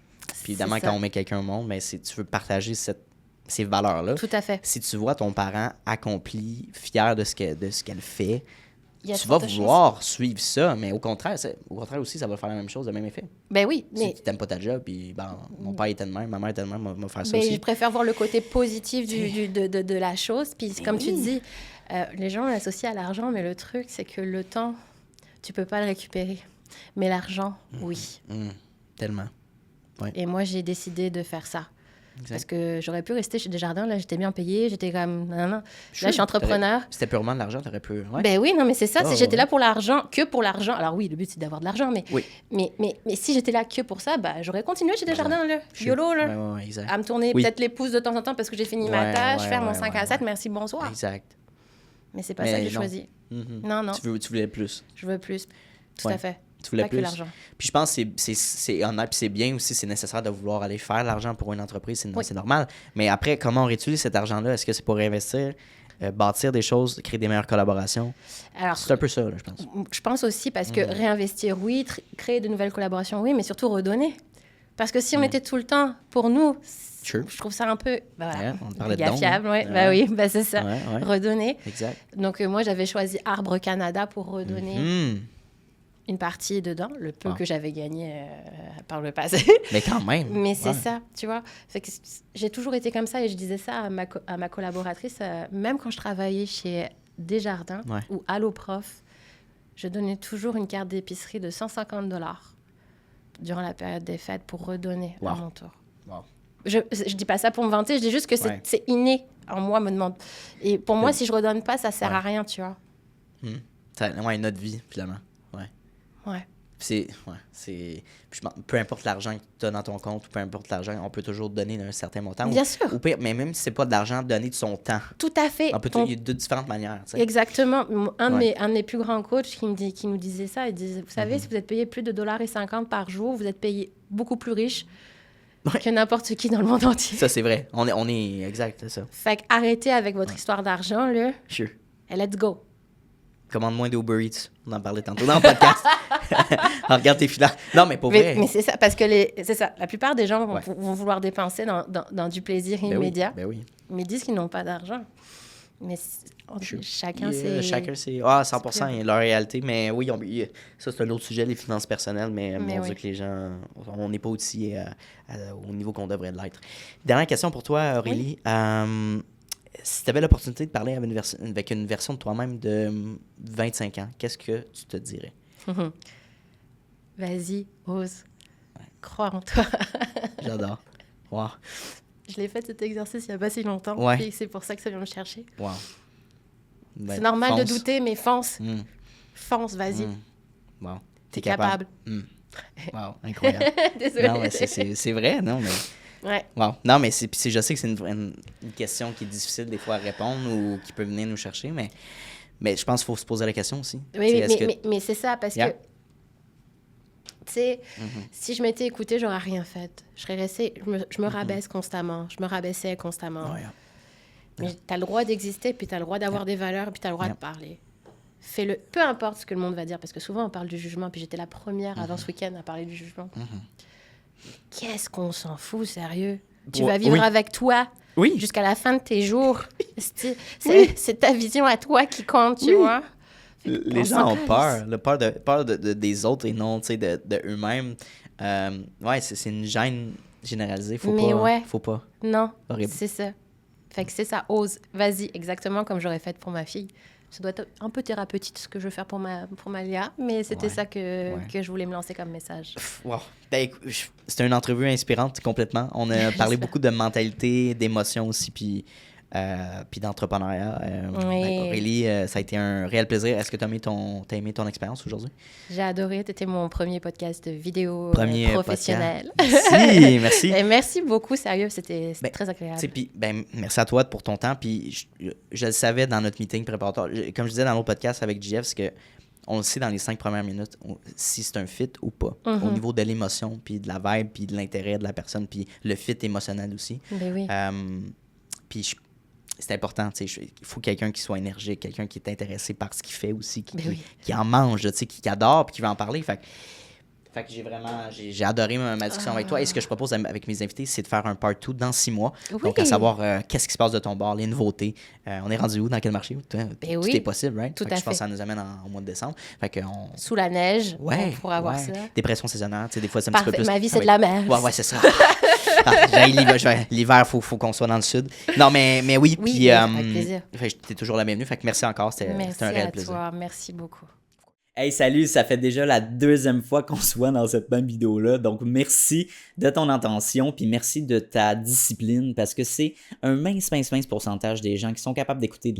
Puis évidemment, quand on met quelqu'un au monde, ben, tu veux partager ces valeurs-là. Tout à fait. Si tu vois ton parent accompli, fier de ce qu'elle fait, tu vas de vouloir suivre ça, mais au contraire aussi, ça va faire la même chose, le même effet. Ben oui, mais... Si tu n'aimes pas ta job, puis mon père était de même, ma mère était de même, on va faire ça mais aussi. je préfère voir le côté positif de la chose. Puis comme tu dis, les gens l'associent à l'argent, mais le truc, c'est que le temps, tu peux pas le récupérer. Mais l'argent, oui. Tellement. Ouais. Et moi, j'ai décidé de faire ça. Exact. Parce que j'aurais pu rester chez Desjardins, là, j'étais bien payée, j'étais comme... Non. Là, je suis entrepreneur. C'était purement de l'argent, t'aurais pu... Ouais. Ben oui, non, mais c'est ça, j'étais là pour l'argent, que pour l'argent. Alors oui, le but, c'est d'avoir de l'argent, mais si j'étais là que pour ça, bah, j'aurais continué chez Desjardins, là, YOLO, là, exact. à me tourner peut-être les pouces de temps en temps parce que j'ai fini ma tâche, faire mon 5 à 7, merci, bonsoir. Exact. Mais c'est pas ça que j'ai choisi. Non. Tu voulais plus. Je veux plus, tout à fait. Tu voulais pas plus. Que l'argent. Puis je pense que c'est honnête, puis c'est bien aussi, c'est nécessaire de vouloir aller faire l'argent pour une entreprise, c'est normal. Mais après, comment on réutilise cet argent-là? Est-ce que c'est pour investir, bâtir des choses, créer des meilleures collaborations? Alors, c'est un peu ça, là, je pense. Je pense aussi parce que réinvestir, oui, créer de nouvelles collaborations, oui, mais surtout redonner. Parce que si on était tout le temps pour nous, je trouve ça un peu on parlait de dons. Fiable, c'est ça. Redonner. Exact. Donc moi, j'avais choisi Arbre Canada pour redonner une partie dedans, le peu que j'avais gagné par le passé. Mais quand même. Mais c'est ça, tu vois. Fait que j'ai toujours été comme ça et je disais ça à ma collaboratrice, même quand je travaillais chez Desjardins ou Alloprof, je donnais toujours une carte d'épicerie de 150 $ durant la période des fêtes pour redonner à mon tour. Wow. Je dis pas ça pour me vanter, je dis juste que c'est inné en moi, me demande. Et pour moi, si je redonne pas, ça sert à rien, tu vois. Notre vie, finalement. Ouais. Peu importe l'argent que tu as dans ton compte, ou peu importe l'argent, on peut toujours donner d'un certain montant. Bien sûr. Ou pire, mais même si c'est pas de l'argent, donner de son temps. Tout à fait. Il y a de différentes manières. T'sais. Exactement. Un de mes plus grands coachs qui nous disait ça, il disait, vous savez, si vous êtes payé plus de $1,50 par jour, vous êtes payé beaucoup plus riche que n'importe qui dans le monde entier. Ça, c'est vrai. On est exact, c'est ça. Fait arrêtez avec votre histoire d'argent, là. Sure. Et let's go. Commande-moi des Uber Eats. On en parlait tantôt dans le podcast. Regarde tes filets. Non, mais pour vrai. Mais c'est ça, parce que c'est ça. La plupart des gens vont vouloir dépenser dans du plaisir immédiat. Ben oui. Mais disent qu'ils n'ont pas d'argent. Mais chacun, c'est... Chacun, c'est... 100% leur réalité. Mais oui, ça, c'est un autre sujet, les finances personnelles. Mais on dit que les gens... On n'est pas outillés au niveau qu'on devrait l'être. Dernière question pour toi, Aurélie. Oui. Si tu avais l'opportunité de parler avec une version de toi-même de 25 ans, qu'est-ce que tu te dirais? Vas-y, ose. Crois en toi. J'adore. Wow. Je l'ai fait cet exercice il n'y a pas si longtemps. Ouais. Et c'est pour ça que ça vient me chercher. Wow. C'est normal de douter, mais fonce. Fonce, vas-y. Wow. T'es capable. Wow, incroyable. Désolée. Non, mais c'est vrai, non, mais... Ouais. Wow. Non, mais je sais que c'est une question qui est difficile des fois à répondre ou qui peut venir nous chercher, mais je pense qu'il faut se poser la question aussi. Oui, mais c'est ça, parce que, tu sais, si je m'étais écoutée, j'aurais rien fait. Je serais restée, je me rabaisse constamment. Je me rabaissais constamment. Mais tu as le droit d'exister, puis tu as le droit d'avoir des valeurs, puis tu as le droit de parler. Fais-le, peu importe ce que le monde va dire, parce que souvent on parle du jugement, puis j'étais la première avant ce week-end à parler du jugement. Qu'est-ce qu'on s'en fout, sérieux? Tu vas vivre avec toi jusqu'à la fin de tes jours. C'est ta vision à toi qui compte, tu vois. Les gens ont peur des autres et non de eux-mêmes. C'est une gêne généralisée. Faut pas. Non, horrible. C'est ça. Fait que c'est ça, ose. Vas-y, exactement comme j'aurais fait pour ma fille. Ça doit être un peu thérapeutique ce que je veux faire pour ma Lia, mais c'était ça que je voulais me lancer comme message. Wow. C'était une entrevue inspirante complètement. On a parlé beaucoup de mentalité, d'émotion aussi, puis d'entrepreneuriat. Aurélie, ça a été un réel plaisir. Est-ce que tu as aimé ton expérience aujourd'hui? J'ai adoré. Tu étais mon premier podcast de vidéo professionnel. Merci. Et merci beaucoup, sérieux. C'était très agréable. Puis, merci à toi pour ton temps. Puis je le savais dans notre meeting préparatoire. Comme je disais dans l'autre podcast avec JF, c'est que on le sait dans les 5 premières minutes si c'est un fit ou pas. Au niveau de l'émotion, puis de la vibe, puis de l'intérêt de la personne, puis le fit émotionnel aussi. Ben oui. Puis c'est important, il faut quelqu'un qui soit énergique, quelqu'un qui est intéressé par ce qu'il fait aussi, qui en mange, qui adore, puis qui va en parler. Fait que j'ai adoré ma discussion avec toi. Et ce que je propose avec mes invités, c'est de faire un part 2 dans 6 mois. Oui. Donc, à savoir qu'est-ce qui se passe de ton bord, les nouveautés. On est rendu où, dans quel marché? Tout est possible, right? Tout à fait. Je pense que ça nous amène au mois de décembre. Fait que sous la neige, on pourra voir ça. Dépression saisonnière, des fois, c'est un petit peu plus... Ma vie, c'est de la mer. Ouais, c'est ça. L'hiver, faut qu'on soit dans le sud. Non, mais oui. Puis, avec plaisir. T'es toujours la bienvenue. Fait que merci encore. C'était un réel plaisir. Merci à toi. Merci beaucoup. Hey, salut, ça fait déjà la 2e fois qu'on se voit dans cette même vidéo-là. Donc, merci de ton attention, puis merci de ta discipline, parce que c'est un mince pourcentage des gens qui sont capables d'écouter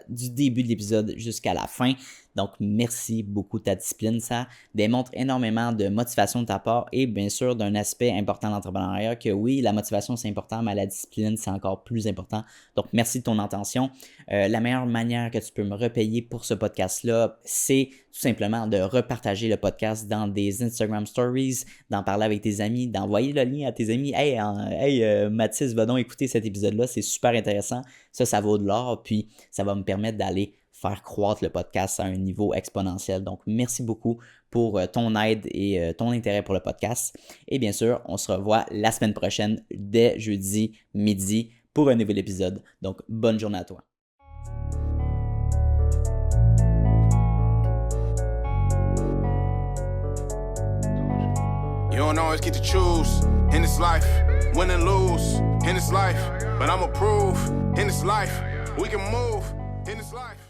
du début de l'épisode jusqu'à la fin. Donc, merci beaucoup de ta discipline. Ça démontre énormément de motivation de ta part et bien sûr d'un aspect important de l'entrepreneuriat que oui, la motivation c'est important, mais la discipline c'est encore plus important. Donc, merci de ton attention. La meilleure manière que tu peux me repayer pour ce podcast-là, c'est tout simplement de repartager le podcast dans des Instagram Stories, d'en parler avec tes amis, d'envoyer le lien à tes amis. Hey, Mathis, va donc écouter cet épisode-là, c'est super intéressant. Ça vaut de l'or, puis ça va me permettre d'aller faire croître le podcast à un niveau exponentiel. Donc, merci beaucoup pour ton aide et ton intérêt pour le podcast. Et bien sûr, on se revoit la semaine prochaine dès jeudi midi pour un nouvel épisode. Donc, bonne journée à toi. You don't always get to choose in this life, win and lose in this life. But I'ma prove in this life, we can move in this life.